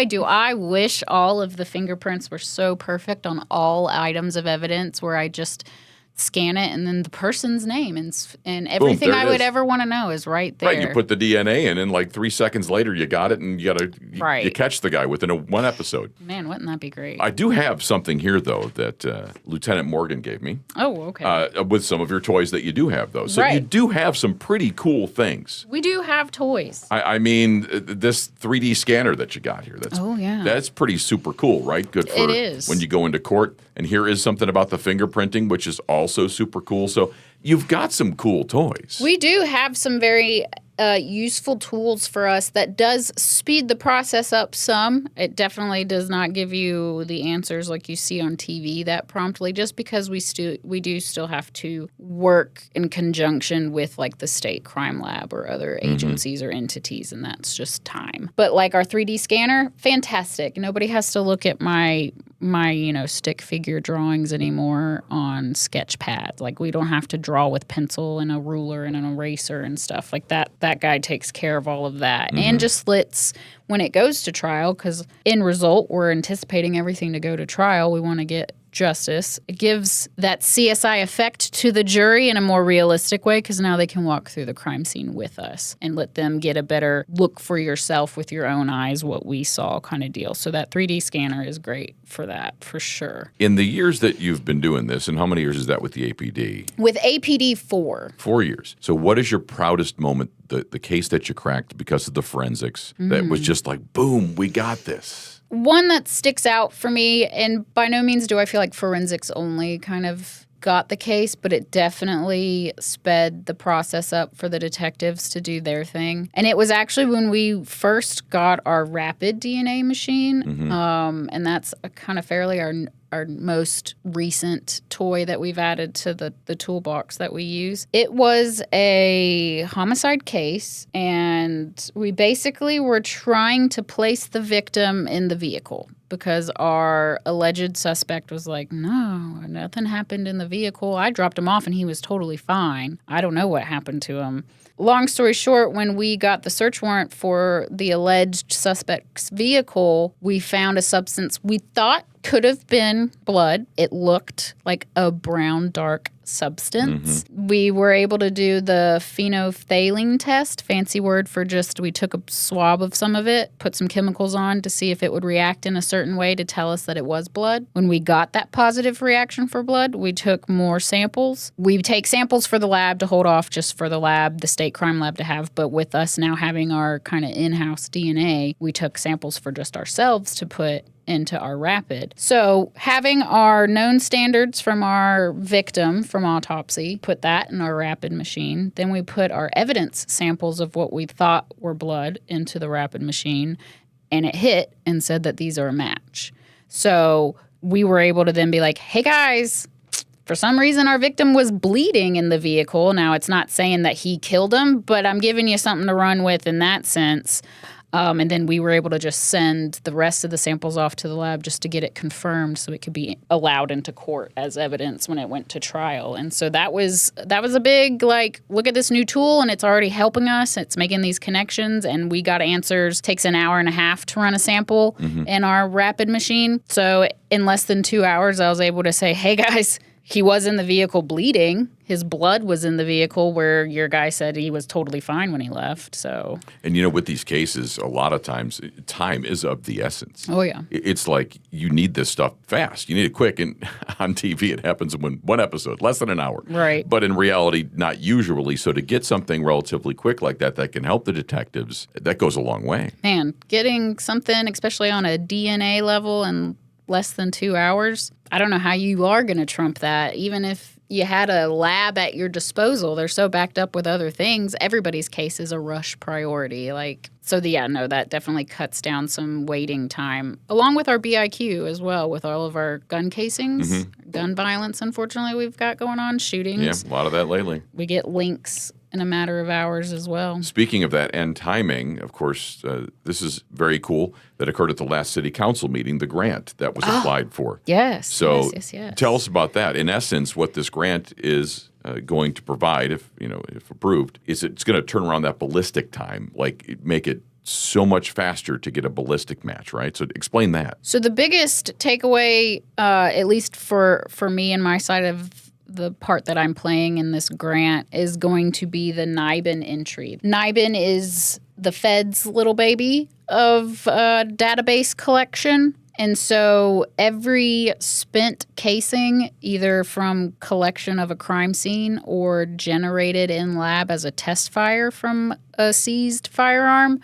do I wish all of the fingerprints were so perfect on all items of evidence where I just scan it and then the person's name and everything I would ever want to know is right there. Right, you put the DNA in and like 3 seconds later you got it and you catch the guy within one episode. Man, wouldn't that be great? I do have something here though that Lieutenant Morgan gave me. Oh, okay. With some of your toys that you do have though. So you do have some pretty cool things. We do have toys. I mean, this 3D scanner that you got here, that's pretty super cool, right? Good for it is. When you go into court. And here is something about the fingerprinting, which is also super cool. So you've got some cool toys. We do have some very useful tools for us that does speed the process up some. It definitely does not give you the answers like you see on TV that promptly, just because we do still have to work in conjunction with like the state crime lab or other agencies or entities, and that's just time. But like our 3D scanner, fantastic. Nobody has to look at my stick figure drawings anymore on sketch pads. Like we don't have to draw with pencil and a ruler and an eraser and stuff like that. That guy takes care of all of that and just lets when it goes to trial, because in result we're anticipating everything to go to trial. We want to get justice. It gives that CSI effect to the jury in a more realistic way, because now they can walk through the crime scene with us and let them get a better look for yourself with your own eyes what we saw kind of deal. So that 3D scanner is great for that, for sure. In the years that you've been doing this, and how many years is that with the APD? With APD, 4. 4 years. So what is your proudest moment, the case that you cracked because of the forensics that was just like, boom, we got this? One that sticks out for me, and by no means do I feel like forensics only kind of got the case, but it definitely sped the process up for the detectives to do their thing. And it was actually when we first got our rapid DNA machine, and that's kind of fairly our most recent toy that we've added to the toolbox that we use. It was a homicide case, and we basically were trying to place the victim in the vehicle because our alleged suspect was like, no, nothing happened in the vehicle. I dropped him off and he was totally fine. I don't know what happened to him. Long story short, when we got the search warrant for the alleged suspect's vehicle, we found a substance we thought could have been blood. It looked like a brown, dark substance. We were able to do the phenolphthalein test, fancy word for just we took a swab of some of it, put some chemicals on to see if it would react in a certain way to tell us that it was blood. When we got that positive reaction for blood, we took more samples. We take samples for the lab to hold off just for the lab, the state crime lab to have, but with us now having our kind of in-house DNA, we took samples for just ourselves to put into our rapid. So having our known standards from our victim from autopsy, put that in our rapid machine. Then we put our evidence samples of what we thought were blood into the rapid machine, and it hit and said that these are a match. So we were able to then be like, hey guys, for some reason our victim was bleeding in the vehicle. Now it's not saying that he killed him, but I'm giving you something to run with in that sense. And then we were able to just send the rest of the samples off to the lab just to get it confirmed so it could be allowed into court as evidence when it went to trial. And so that was a big, like, look at this new tool and it's already helping us. It's making these connections and we got answers. It takes an hour and a half to run a sample in our rapid machine. So in less than 2 hours, I was able to say, hey guys, he was in the vehicle bleeding. His blood was in the vehicle where your guy said he was totally fine when he left. So, and with these cases, a lot of times time is of the essence. Oh, yeah. It's like you need this stuff fast. You need it quick. And on TV, it happens in one episode, less than an hour. Right. But in reality, not usually. So to get something relatively quick like that can help the detectives, that goes a long way. Man, getting something, especially on a DNA level in less than 2 hours, I don't know how you are going to trump that. Even if you had a lab at your disposal, they're so backed up with other things. Everybody's case is a rush priority. That definitely cuts down some waiting time, along with our BIQ as well, with all of our gun casings, gun violence, unfortunately, we've got going on, shootings. Yeah, a lot of that lately. We get links in a matter of hours as well. Speaking of that and timing, of course, this is very cool that occurred at the last city council meeting, the grant that was applied for. Yes. So yes. Tell us about that. In essence, what this grant is going to provide, if approved, is it's going to turn around that ballistic time, make it so much faster to get a ballistic match, right? So explain that. So the biggest takeaway, at least for me and my side of the part that I'm playing in this grant, is going to be the NIBIN entry. NIBIN is the Fed's little baby of database collection. And so every spent casing, either from collection of a crime scene or generated in lab as a test fire from a seized firearm,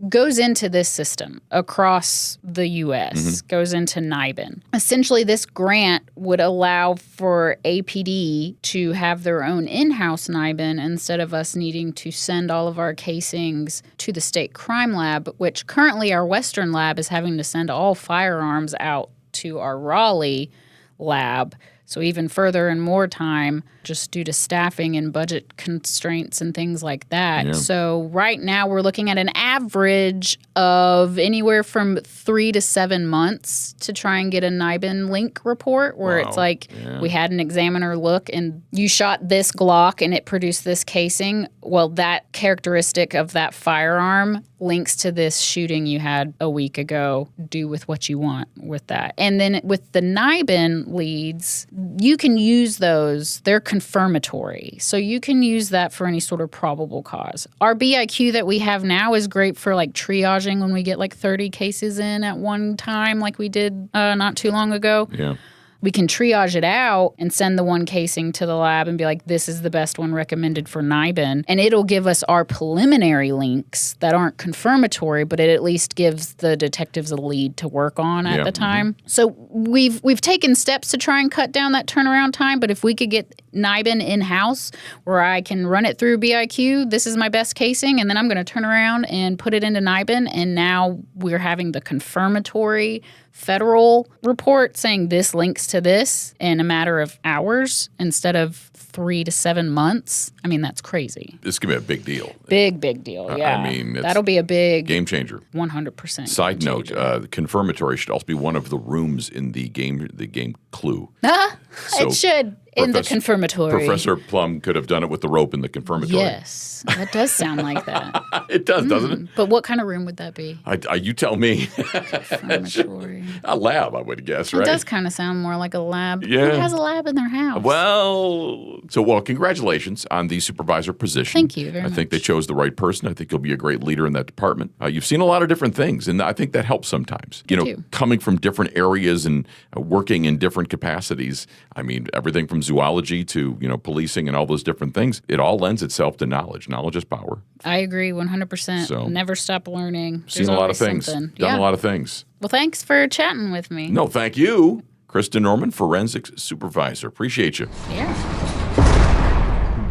goes into this system across the U.S., goes into NIBIN. Essentially, this grant would allow for APD to have their own in-house NIBIN instead of us needing to send all of our casings to the state crime lab, which currently our Western lab is having to send all firearms out to our Raleigh lab. So even further and more time just due to staffing and budget constraints and things like that. Yeah. So right now we're looking at an average of anywhere from 3 to 7 months to try and get a NIBIN link report where it's like we had an examiner look and you shot this Glock and it produced this casing. Well, that characteristic of that firearm links to this shooting you had a week ago. Do with what you want with that. And then with the NIBIN leads, you can use those. They're confirmatory. So you can use that for any sort of probable cause. Our BIQ that we have now is great for like triaging when we get like 30 cases in at one time like we did not too long ago. Yeah. We can triage it out and send the one casing to the lab and be like, this is the best one recommended for NIBIN. And it'll give us our preliminary links that aren't confirmatory, but it at least gives the detectives a lead to work on at the time. So we've taken steps to try and cut down that turnaround time, but if we could get NIBIN in-house where I can run it through BIQ, this is my best casing, and then I'm going to turn around and put it into NIBIN, and now we're having the confirmatory federal report saying this links to this in a matter of hours instead of 3 to 7 months. I mean, that's crazy. This could be a big deal. Big deal, yeah. I mean, that'll be a big game changer. 100%. Side note, confirmatory should also be one of the rooms in the game clue. It should. In the confirmatory. Professor Plum could have done it with the rope in the confirmatory. Yes, that does sound like that. It does, doesn't it? But what kind of room would that be? You tell me. Confirmatory. A lab, I would guess, right? It does kind of sound more like a lab. Yeah. Who has a lab in their house? Well, congratulations on the supervisor position. Thank you very much. I think they chose the right person. I think you'll be a great leader in that department. You've seen a lot of different things, and I think that helps sometimes. Coming from different areas and working in different capacities. I mean, everything from zoology to, policing and all those different things. It all lends itself to knowledge. Knowledge is power. I agree 100%. So, never stop learning. Seen a lot of things. Done a lot of things. Well, thanks for chatting with me. No, thank you. Kristen Norman, Forensics Supervisor. Appreciate you. Yeah.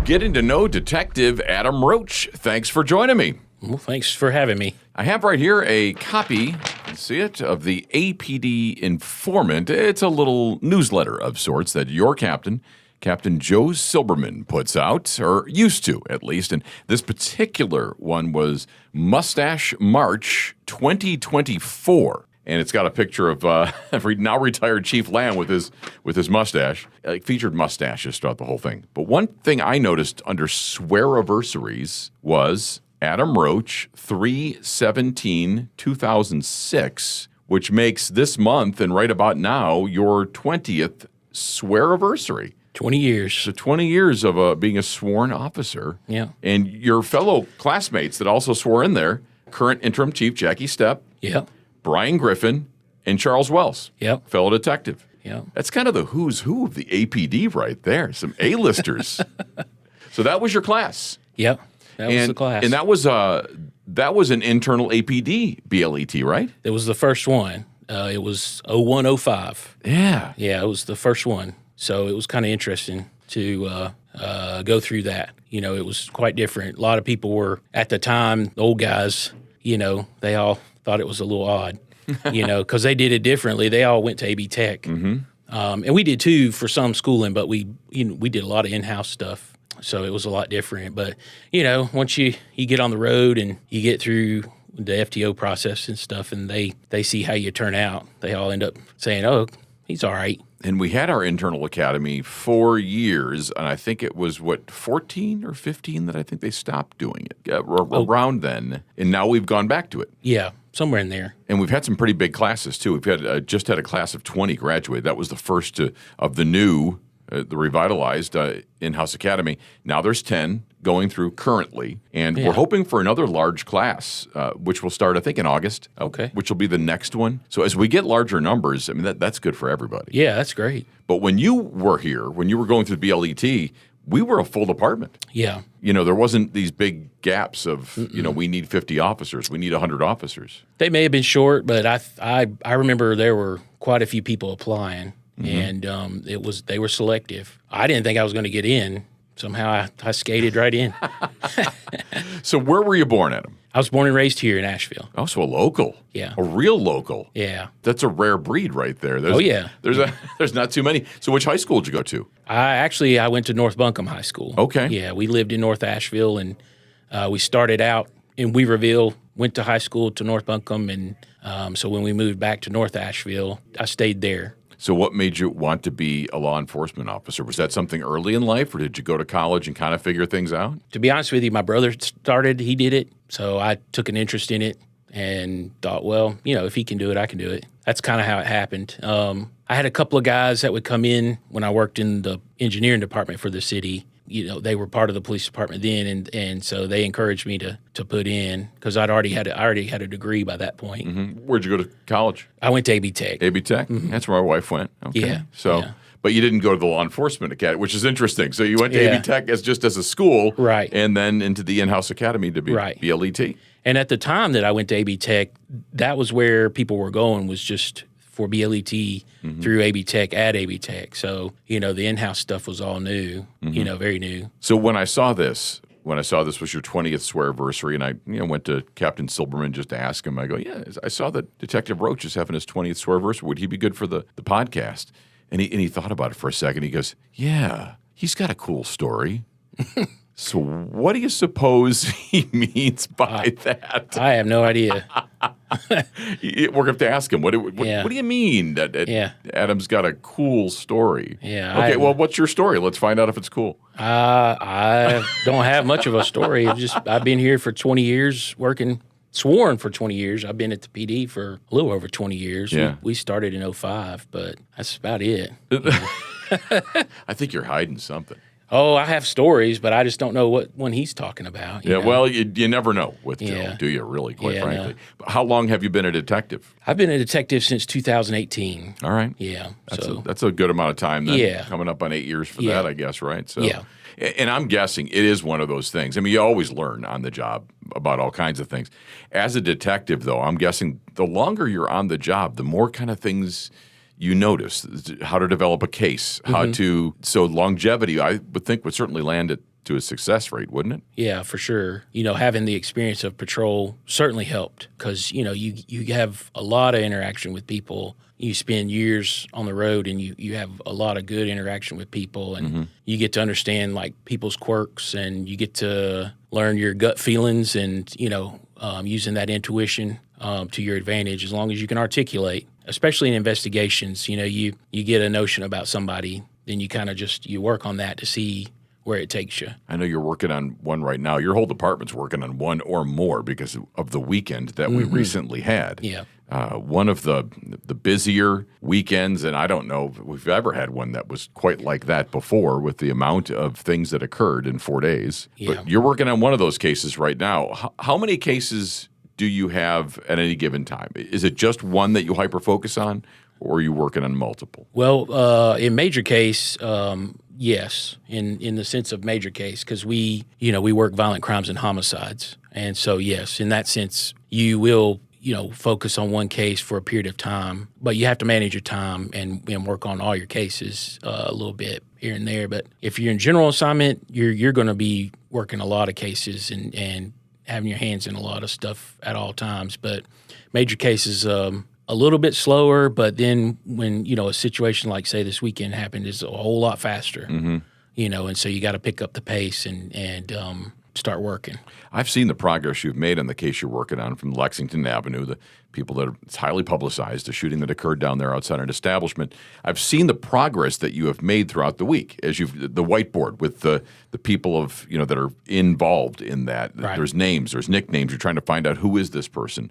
Getting to know Detective Adam Roach. Thanks for joining me. Well, thanks for having me. I have right here a copy, you can see it, of the APD Informant. It's a little newsletter of sorts that your captain, Captain Joe Silberman puts out, or used to at least. And this particular one was Mustache March 2024. And it's got a picture of now retired Chief Lamb with his mustache. Featured mustaches throughout the whole thing. But one thing I noticed under swearaversaries was Adam Roach, 3/17/2006, which makes this month and right about now your 20th swearaversary. 20 years. So 20 years of being a sworn officer. Yeah. And your fellow classmates that also swore in there, current interim chief Jackie Stepp, Yeah. Brian Griffin, and Charles Wells, Yep. fellow detective. Yeah. That's kind of the who's who of the APD right there. Some A-listers. So that was your class. Yep. That was the class. And that was an internal APD BLET, right? It was the first one. It was 0105. Yeah. Yeah, it was the first one. So it was kind of interesting to go through that. You know, it was quite different. A lot of people were, at the time, the old guys, you know, they all thought it was a little odd, you know, because they did it differently. They all went to AB Tech. Mm-hmm. And we did too for some schooling, but we did a lot of in-house stuff. So it was a lot different. But, you know, once you get on the road and you get through the FTO process and stuff and they see how you turn out, they all end up saying, oh, he's all right. And we had our internal academy 4 years, and I think it was, 14 or 15 that I think they stopped doing it around then. And now we've gone back to it. Yeah, somewhere in there. And we've had some pretty big classes, too. We've had just had a class of 20 graduate. That was the first of the new, the revitalized in-house academy. Now there's 10 going through currently. And we're hoping for another large class, which will start, I think, in August. Okay. Which will be the next one. So as we get larger numbers, I mean, that's good for everybody. Yeah, that's great. But when you were here, when you were going through BLET, we were a full department. Yeah. You know, there wasn't these big gaps of, you know, we need 50 officers, we need 100 officers. They may have been short, but I remember there were quite a few people applying, and they were selective. I didn't think I was going to get in. Somehow I skated right in. So where were you born, Adam? I was born and raised here in Asheville. Oh, so a local. Yeah. A real local. Yeah. That's a rare breed right there. Oh, yeah. There's not too many. So which high school did you go to? I went to North Buncombe High School. Okay. Yeah, we lived in North Asheville, and we started out in Weaverville, went to high school to North Buncombe, and so when we moved back to North Asheville, I stayed there. So what made you want to be a law enforcement officer? Was that something early in life, or did you go to college and kind of figure things out? To be honest with you, my brother started, he did it, so I took an interest in it and thought, well, you know, if he can do it, I can do it. That's kind of how it happened. I had a couple of guys that would come in when I worked in the engineering department for the city. You know, they were part of the police department then, and so they encouraged me to put in because I already had a degree by that point. Mm-hmm. Where'd you go to college? I went to AB Tech. AB Tech? Mm-hmm. That's where my wife went. Okay. Yeah. So, yeah. But you didn't go to the law enforcement academy, which is interesting. So you went to AB Tech as a school, right? And then into the in-house academy to be BLET. And at the time that I went to AB Tech, that was where people were going, was just for BLET through AB Tech at AB Tech. So, you know, the in-house stuff was all new, you know, very new. So when I saw this was your 20th sweariversary, and I went to Captain Silberman just to ask him, I go, yeah, I saw that Detective Roach is having his 20th sweariversary. Would he be good for the podcast? And he thought about it for a second. He goes, yeah, he's got a cool story. So what do you suppose he means by that? I have no idea. We're going to have to ask him. What do you mean that Adam's got a cool story? Yeah. Okay, well, what's your story? Let's find out if it's cool. I don't have much of a story. I've been here for 20 years working, sworn for 20 years. I've been at the PD for a little over 20 years. Yeah. We started in 05, but that's about it. I think you're hiding something. Oh, I have stories, but I just don't know what one he's talking about. Yeah, well, you never know with Joe, do you, really, quite frankly? No. How long have you been a detective? I've been a detective since 2018. All right. Yeah. That's a good amount of time then. Yeah. Coming up on 8 years for that, I guess, right? So, yeah. And I'm guessing it is one of those things. I mean, you always learn on the job about all kinds of things. As a detective, though, I'm guessing the longer you're on the job, the more kind of things you notice, how to develop a case, so longevity, I would think, would certainly land at to a success rate, wouldn't it? Yeah, for sure. Having the experience of patrol certainly helped because, you have a lot of interaction with people. You spend years on the road and you have a lot of good interaction with people, and you get to understand like people's quirks, and you get to learn your gut feelings and, using that intuition to your advantage as long as you can articulate, especially in investigations. You get a notion about somebody, then you kind of you work on that to see where it takes you. I know you're working on one right now. Your whole department's working on one or more because of the weekend that we recently had. Yeah. One of the busier weekends, and I don't know if we've ever had one that was quite like that before with the amount of things that occurred in 4 days. Yeah. But you're working on one of those cases right now. How many cases do you have at any given time? Is it just one that you hyper-focus on, or are you working on multiple? Well, in major case, yes, in the sense of major case, because we work violent crimes and homicides. And so, yes, in that sense, you will, focus on one case for a period of time, but you have to manage your time and work on all your cases a little bit here and there. But if you're in general assignment, you're going to be working a lot of cases and having your hands in a lot of stuff at all times. But major cases, a little bit slower, but then when, a situation like, say, this weekend happened, is a whole lot faster, and so you got to pick up the pace and start working. I've seen the progress you've made on the case you're working on from Lexington Avenue, the people that it's highly publicized, the shooting that occurred down there outside an establishment. I've seen the progress that you have made throughout the week as the whiteboard with the people of that are involved in that. Right. There's names, there's nicknames. You're trying to find out who is this person,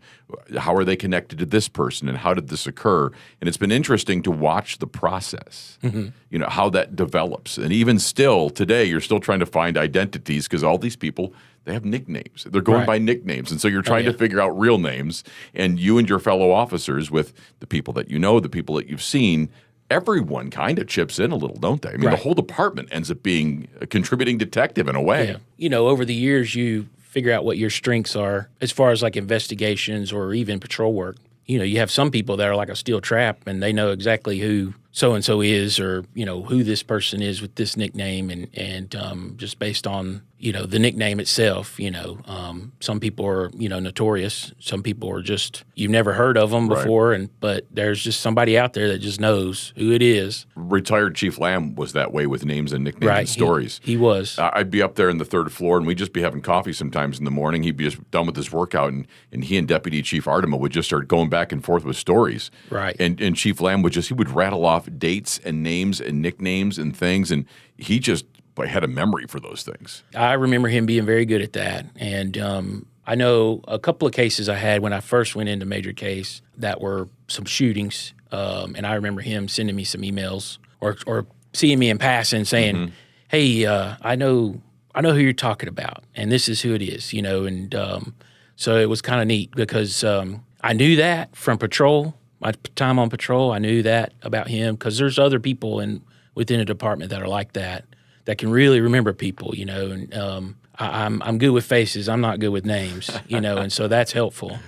how are they connected to this person, and how did this occur? And it's been interesting to watch the process. How that develops. And even still today, you're still trying to find identities because all these people, they have nicknames. They're going by nicknames. And so you're trying to figure out real names. And you and your fellow officers, with the people that you know, the people that you've seen, everyone kind of chips in a little, don't they? I mean, the whole department ends up being a contributing detective in a way. Yeah. Over the years, you figure out what your strengths are as far as like investigations or even patrol work. You have some people that are like a steel trap, and they know exactly who so-and-so is, or, who this person is with this nickname, and just based on, the nickname itself, some people are, notorious. Some people are just, you've never heard of them before, but there's just somebody out there that just knows who it is. Retired Chief Lamb was that way with names and nicknames and stories. He was. I'd be up there in the third floor, and we'd just be having coffee sometimes in the morning. He'd be just done with his workout, and he and Deputy Chief Aardema would just start going back and forth with stories. Right. And Chief Lamb would rattle off dates and names and nicknames and things, and he just had a memory for those things. I remember him being very good at that. And I know a couple of cases I had when I first went into major case that were some shootings, and I remember him sending me some emails or seeing me in passing saying, hey, I know who you're talking about, and this is who it is, and so it was kind of neat because I knew that from patrol, my time on patrol. I knew that about him because there's other people within a department that are like that can really remember people, and I'm good with faces. I'm not good with names, and so that's helpful.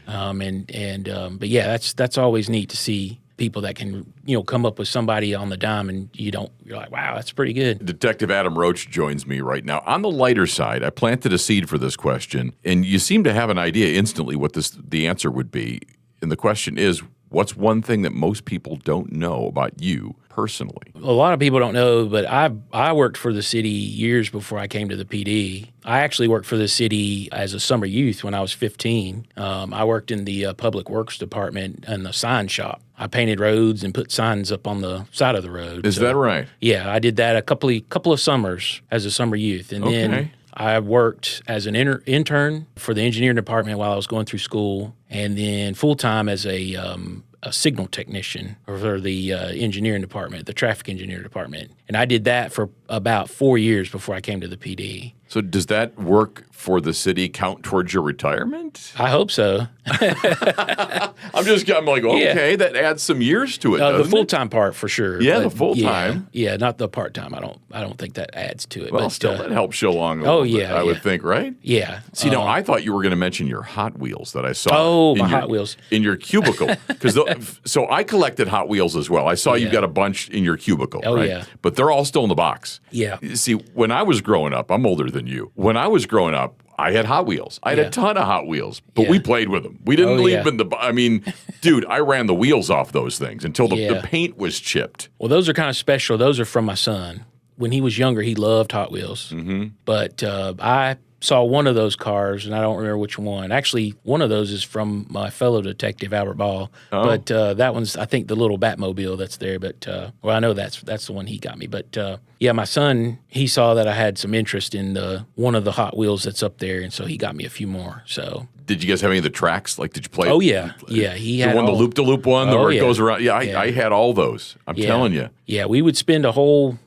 But yeah, that's always neat to see people that can, come up with somebody on the dime, and you're like, wow, that's pretty good. Detective Adam Roach joins me right now. On the lighter side, I planted a seed for this question, and you seem to have an idea instantly what the answer would be. And the question is, what's one thing that most people don't know about you personally? A lot of people don't know, but I worked for the city years before I came to the PD. I actually worked for the city as a summer youth when I was 15. I worked in the public works department in the sign shop. I painted roads and put signs up on the side of the road. Is that right? Yeah, I did that a couple of summers as a summer youth. And then I worked as an intern for the engineering department while I was going through school, and then full-time as a signal technician for the engineering department, the traffic engineering department. And I did that for about 4 years before I came to the PD. So does that work for the city count towards your retirement? I hope so. I'm like, okay, that adds some years to it. The Doesn't full it? time part for sure. Yeah, but the full time. Yeah, not the part time. I don't think that adds to it. Well, but still, that helps you along a oh, little bit, yeah, I would yeah. think, right? Yeah. See, no, I thought you were going to mention your Hot Wheels that I saw. Oh, in my your- Hot Wheels. in your cubicle. So I collected Hot Wheels as well. I saw you Yeah. got a bunch in your cubicle. Oh, right? yeah. But they're all still in the box. Yeah. See, when I was growing up, I'm older than you. When I was growing up, I had Hot Wheels. I had a Yeah. ton of Hot Wheels, but Yeah. we played with them. We didn't Oh, leave yeah. them in the. I mean, dude, I ran the wheels off those things until the Yeah. paint was chipped. Well, those are kind of special. Those are from my son. When he was younger, he loved Hot Wheels. Mm-hmm. But I saw one of those cars, and I don't remember which one. Actually, one of those is from my fellow detective, Albert Ball. Oh. But that one's, I think, the little Batmobile that's there. But, well, I know that's the one he got me. But, yeah, my son, he saw that I had some interest in one of the Hot Wheels that's up there, and so he got me a few more. So. Did you guys have any of the tracks? Like, did you play? Oh, yeah. Yeah, he The had one, the all- loop-to-loop one, Oh, where it yeah. goes around. Yeah, Yeah. I had all those. I'm Yeah. telling you. Yeah, we would spend a whole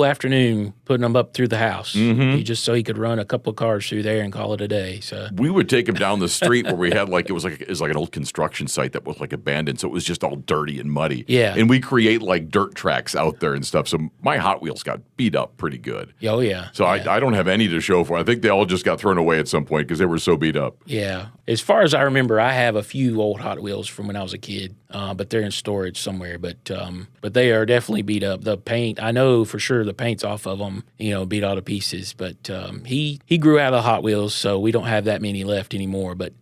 afternoon putting them up through the house, just so he could run a couple of cars through there and call it a day. So We would take him down the street where we had it was like an old construction site that was like abandoned, so it was just all dirty and muddy. Yeah. And we create like dirt tracks out there and stuff. So my Hot Wheels got beat up pretty good. oh yeah, So yeah. I don't have any to show for. I think they all just got thrown away at some point because they were so beat up. Yeah. As far as I remember, I have a few old Hot Wheels from when I was a kid, but they're in storage somewhere. But they are definitely beat up. The paint, I know for sure the paint's off of them, beat all to pieces. But he grew out of the Hot Wheels, so we don't have that many left anymore. But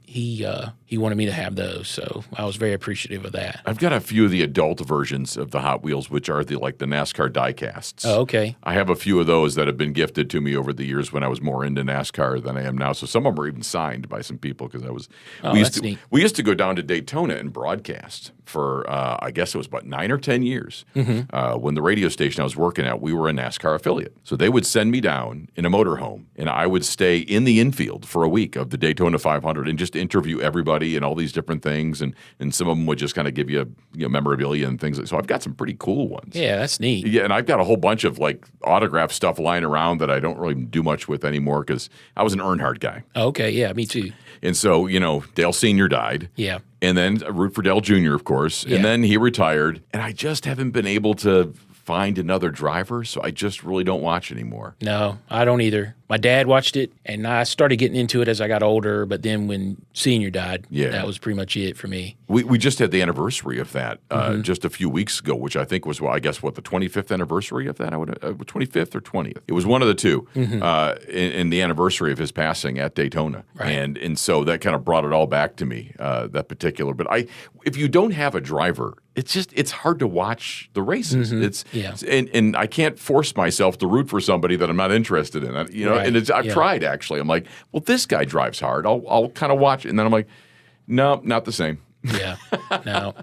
he wanted me to have those, so I was very appreciative of that. I've got a few of the adult versions of the Hot Wheels, which are the NASCAR diecasts. Oh, okay. I have a few of those that have been gifted to me over the years when I was more into NASCAR than I am now. So some of them are even signed by some people because I was. Oh, that's neat. We used to go down to Daytona and broadcast for I guess it was about 9 or 10 years. Mm-hmm. When the radio station I was working at, we were a NASCAR affiliate, so they would send me down in a motorhome, and I would stay in the infield for a week of the Daytona 500 and just interview everybody and all these different things, and some of them would just kind of give you memorabilia and things. So I've got some pretty cool ones. Yeah, that's neat. Yeah, and I've got a whole bunch of autograph stuff lying around that I don't really do much with anymore because I was an Earnhardt guy. Oh, okay, yeah, me too. And so, Dale Sr. died. Yeah. And then I root for Dale Jr., of course. Yeah. And then he retired. And I just haven't been able to find another driver, so I just really don't watch anymore. No, I don't either. My dad watched it, and I started getting into it as I got older. But then when Senior died, that was pretty much it for me. We just had the anniversary of that just a few weeks ago, which I think was, the 25th anniversary of that? 25th or 20th? It was one of the two in the anniversary of his passing at Daytona. Right. And so that kind of brought it all back to me, that particular. But if you don't have a driver, it's hard to watch the races. And I can't force myself to root for somebody that I'm not interested in. Right. And I've tried actually. I'm like, well, this guy drives hard. I'll kind of watch it, and then I'm like, no, not the same. Yeah, no.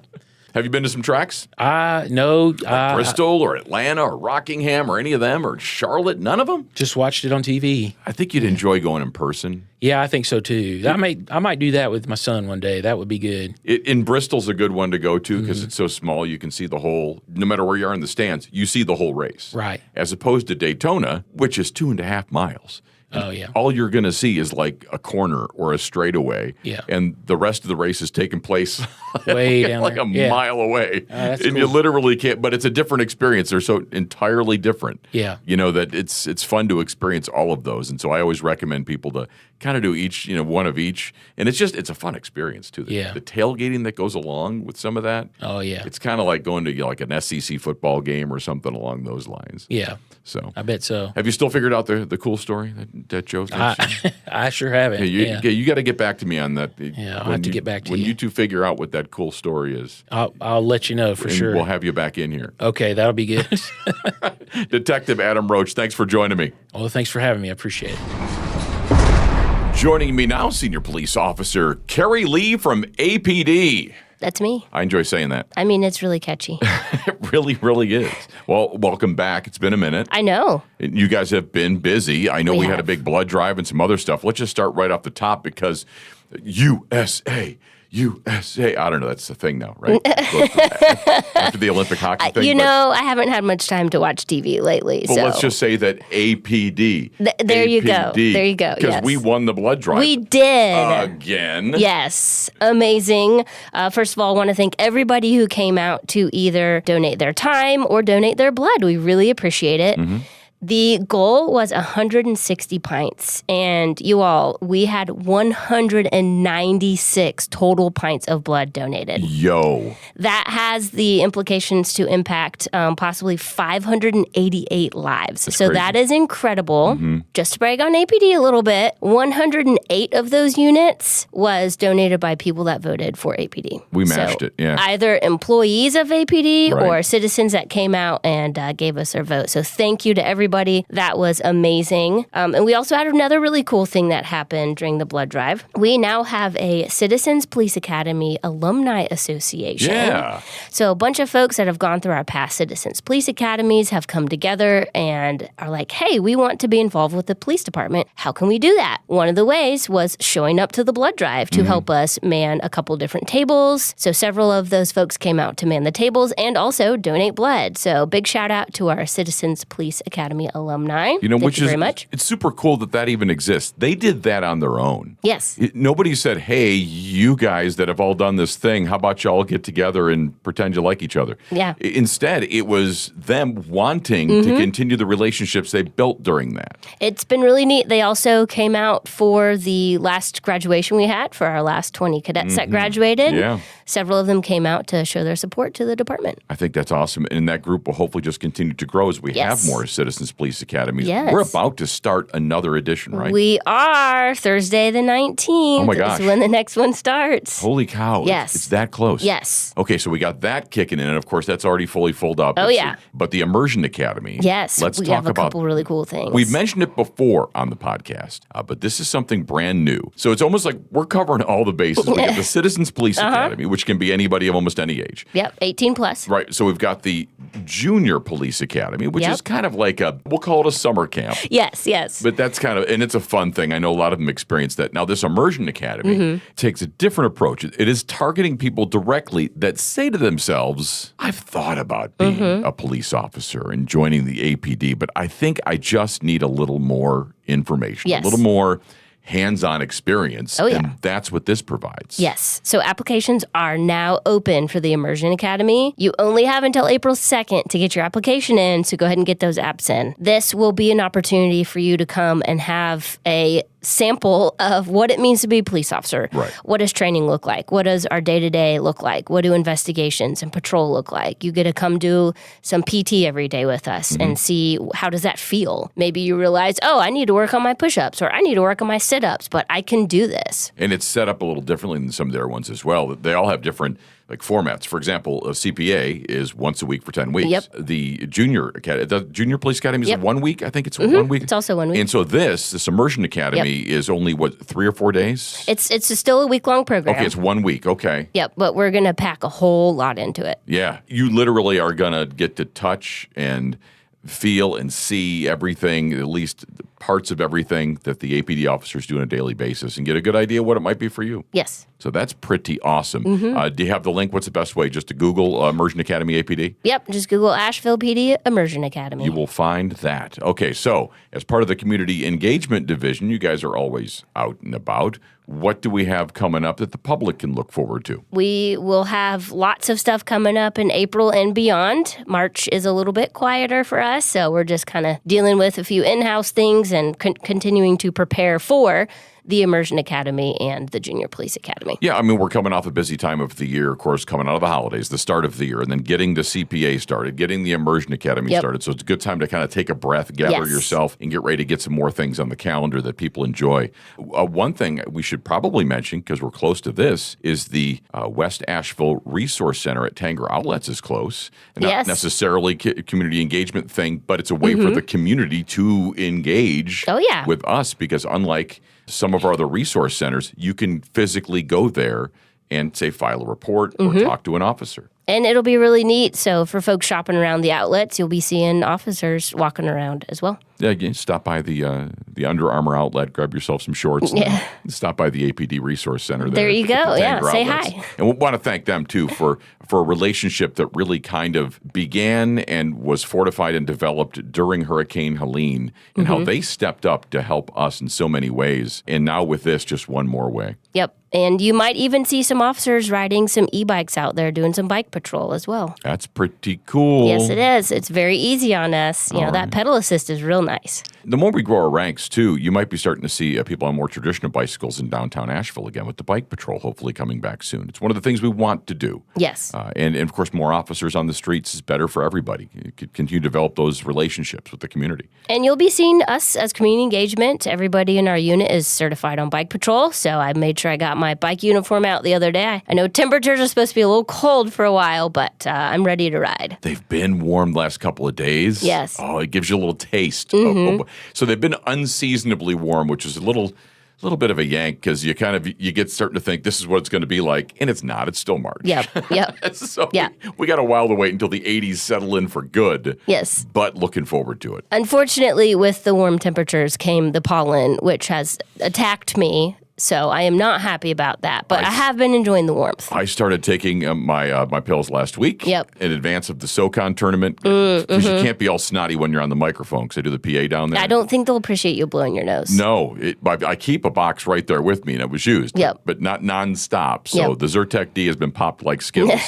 Have you been to some tracks? No. Bristol or Atlanta or Rockingham or any of them or Charlotte? None of them? Just watched it on TV. I think you'd enjoy going in person. Yeah, I think so too. I might do that with my son one day. That would be good. In Bristol's a good one to go to because it's so small. You can see the whole, no matter where you are in the stands, you see the whole race. Right. As opposed to Daytona, which is 2.5 miles. Oh, yeah. All you're going to see is like a corner or a straightaway. Yeah. And the rest of the race is taking place Way down like there. a Yeah. mile away. That's and you cool. literally can't, but it's a different experience. They're so entirely different. Yeah. That it's fun to experience all of those. And so I always recommend people to kind of do each, one of each. And it's a fun experience too. Yeah. The tailgating that goes along with some of that. Oh, yeah. It's kind of like going to like an SEC football game or something along those lines. Yeah, So I bet so. have you still figured out the cool story that Joe thinks? I sure haven't. You got to get back to me on that. Yeah, I'll have to get back to when you. you two figure out what that cool story is. I'll let you know for And sure. we'll have you back in here. Okay, that'll be good. Detective Adam Roach, thanks for joining me. Well, thanks for having me. I appreciate it. Joining me now, Senior Police Officer Carrie Lee from APD. That's me. I enjoy saying that. I mean, it's really catchy. It really, really is. Well, welcome back. It's been a minute. I know. You guys have been busy. I know we had a have. big blood drive and some other stuff. Let's just start right off the top because USA, USA. I don't know. That's the thing now, right? After the Olympic hockey thing. I haven't had much time to watch TV lately. Well, so let's just say that APD. There you go. There you go. Because yes. we won the blood drive. We did. Again. Yes. Amazing. First of all, I want to thank everybody who came out to either donate their time or donate their blood. We really appreciate it. Mm-hmm. The goal was 160 pints, and you all, we had 196 total pints of blood donated. Yo. That has the implications to impact possibly 588 lives. That's so crazy. that is incredible. Just to brag on APD a little bit, 108 of those units was donated by people that voted for APD. We matched it, yeah. Either employees of APD Right. or citizens that came out and gave us their vote. So thank you to everybody. That was amazing. And we also had another really cool thing that happened during the blood drive. We now have a Citizens Police Academy Alumni Association. Yeah. So a bunch of folks that have gone through our past Citizens Police Academies have come together and are like, hey, we want to be involved with the police department. How can we do that? One of the ways was showing up to the blood drive to help us man a couple different tables. So several of those folks came out to man the tables and also donate blood. So big shout out to our Citizens Police Academy alumni. Thank you very much. It's super cool that even exists. They did that on their own. Yes. Nobody said, hey, you guys that have all done this thing, how about you all get together and pretend you like each other? Yeah. Instead, it was them wanting to continue the relationships they built during that. It's been really neat. They also came out for the last graduation we had for our last 20 cadets that graduated. Yeah. Several of them came out to show their support to the department. I think that's awesome. And that group will hopefully just continue to grow as we Yes. have more Citizens Police Academies. Yes. We're about to start another edition, right? We are Thursday the 19th. Oh my gosh. Is when the next one starts. Holy cow. Yes. It's that close. Yes. Okay, so we got that kicking in, and of course, that's already fully filled up. Oh, yeah. But the Immersion Academy. Yes. Let's we talk have a about. couple really cool things. We've mentioned it before on the podcast, but this is something brand new. So it's almost like we're covering all the bases. We got the Citizens Police Academy, which can be anybody of almost any age. Yep, 18 plus. Right. So we've got the Junior Police Academy, which Yep. is kind of like we'll call it a summer camp. Yes, yes. But that's kind of, and it's a fun thing. I know a lot of them experience that. Now, this Immersion Academy takes a different approach. It is targeting people directly that say to themselves, I've thought about being a police officer and joining the APD, but I think I just need a little more information, Yes. a little more hands-on experience. Oh, yeah. And that's what this provides. Yes. So applications are now open for the Immersion Academy. You only have until April 2nd to get your application in, so go ahead and get those apps in. This will be an opportunity for you to come and have a sample of what it means to be a police officer. Right. What does training look like? What does our day-to-day look like? What do investigations and patrol look like? You get to come do some PT every day with us and see how does that feel. Maybe you realize, oh, I need to work on my push-ups or I need to work on my sit-ups, but I can do this. And it's set up a little differently than some of their ones as well. They all have different formats. For example, a CPA is once a week for 10 weeks. Yep. The Junior Police Academy is Yep. 1 week. I think it's 1 week. It's also 1 week. And so this Immersion Academy is only, 3 or 4 days? It's still a week-long program. Okay, it's 1 week. Okay. Yep, but we're going to pack a whole lot into it. Yeah. You literally are going to get to touch and feel and see everything, at least parts of everything that the APD officers do on a daily basis and get a good idea what it might be for you. Yes. So that's pretty awesome. Do you have the link? What's the best way? Just to Google Immersion Academy APD? Yep, just Google Asheville PD Immersion Academy. You will find that. Okay, so as part of the Community Engagement Division, you guys are always out and about. What do we have coming up that the public can look forward to? We will have lots of stuff coming up in April and beyond. March is a little bit quieter for us, so we're just kind of dealing with a few in-house things and continuing to prepare for the Immersion Academy and the Junior Police Academy. Yeah, I mean, we're coming off a busy time of the year, of course, coming out of the holidays, the start of the year, and then getting the CPA started, getting the Immersion Academy started. So it's a good time to kind of take a breath, gather yourself, and get ready to get some more things on the calendar that people enjoy. One thing we should probably mention, because we're close to this, is the West Asheville Resource Center at Tanger Outlets is close. And not necessarily community engagement thing, but it's a way for the community to engage with us, because unlike some of our other resource centers, you can physically go there and, say, file a report or talk to an officer. And it'll be really neat. So for folks shopping around the outlets, you'll be seeing officers walking around as well. Yeah, again, stop by the Under Armour outlet, grab yourself some shorts. Yeah. And stop by the APD Resource Center. There you go. Yeah, say outlets. hi. And we want to thank them, too, for a relationship that really kind of began and was fortified and developed during Hurricane Helene and how they stepped up to help us in so many ways. And now with this, just one more way. Yep. And you might even see some officers riding some e-bikes out there doing some bike patrol as well. That's pretty cool. Yes, it is. It's very easy on us. You know, that pedal assist is real nice. The more we grow our ranks, too, you might be starting to see people on more traditional bicycles in downtown Asheville again with the bike patrol hopefully coming back soon. It's one of the things we want to do. Yes. And of course, more officers on the streets is better for everybody. You could continue to develop those relationships with the community. And you'll be seeing us as community engagement. Everybody in our unit is certified on bike patrol, so I made sure I got my bike uniform out the other day. I know temperatures are supposed to be a little cold for a while, but I'm ready to ride. They've been warm the last couple of days. Yes. Oh, it gives you a little taste. So they've been unseasonably warm, which is a little bit of a yank because you get starting to think this is what it's going to be like, and it's not. It's still March. Yep. So Yeah. we got a while to wait until the 80s settle in for good. Yes. But looking forward to it. Unfortunately, with the warm temperatures came the pollen, which has attacked me. So I am not happy about that, but I have been enjoying the warmth. I started taking my pills last week in advance of the SoCon tournament because you can't be all snotty when you're on the microphone because I do the PA down there. I don't think they'll appreciate you blowing your nose. No, I keep a box right there with me, and it was used, but not nonstop. So the Zyrtec D has been popped like Skittles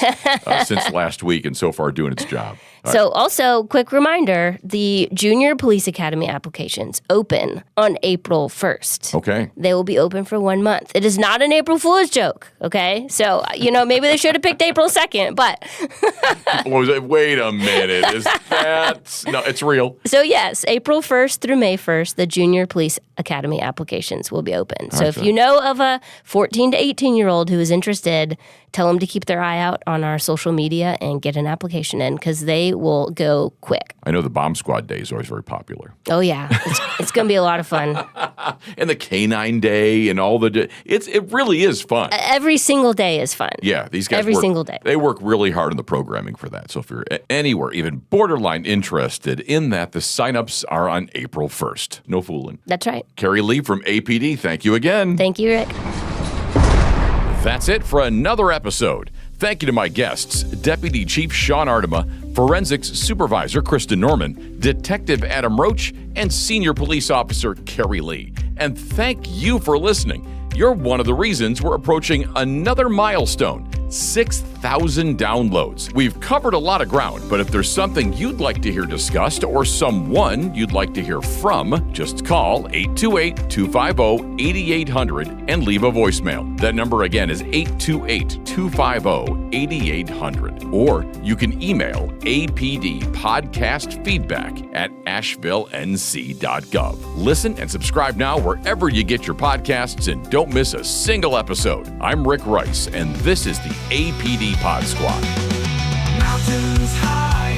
since last week, and so far doing its job. So also, quick reminder, the Junior Police Academy applications open on April 1st. Okay. They will be open for 1 month. It is not an April Fool's joke, okay? So, maybe they should have picked April 2nd, but... Wait a minute. Is that... No, it's real. So, yes, April 1st through May 1st, the Junior Police Academy applications will be open. So if you know of a 14 to 18-year-old who is interested, tell them to keep their eye out on our social media and get an application in because they will go quick. I know the Bomb Squad Day is always very popular. Oh, yeah. It's going to be a lot of fun. And the Canine Day and all the... It really is fun. Every single day is fun. Yeah, these guys Every single day. They work really hard on the programming for that. So if you're anywhere, even borderline interested in that, the signups are on April 1st. No fooling. That's right. Carrie Lee from APD, thank you again. Thank you, Rick. That's it for another episode. Thank you to my guests, Deputy Chief Sean Aardema, Forensics Supervisor Kristen Norman, Detective Adam Roach, and Senior Police Officer Carrie Lee. And thank you for listening. You're one of the reasons we're approaching another milestone, 6,000 downloads. We've covered a lot of ground, but if there's something you'd like to hear discussed or someone you'd like to hear from, just call 828-250-8800 and leave a voicemail. That number again is 828-250-8800. Or you can email apdpodcastfeedback@asheville.nc.gov. Listen and subscribe now wherever you get your podcasts and don't miss a single episode. I'm Rick Rice, and this is the APD Pod Squad. Mountains high.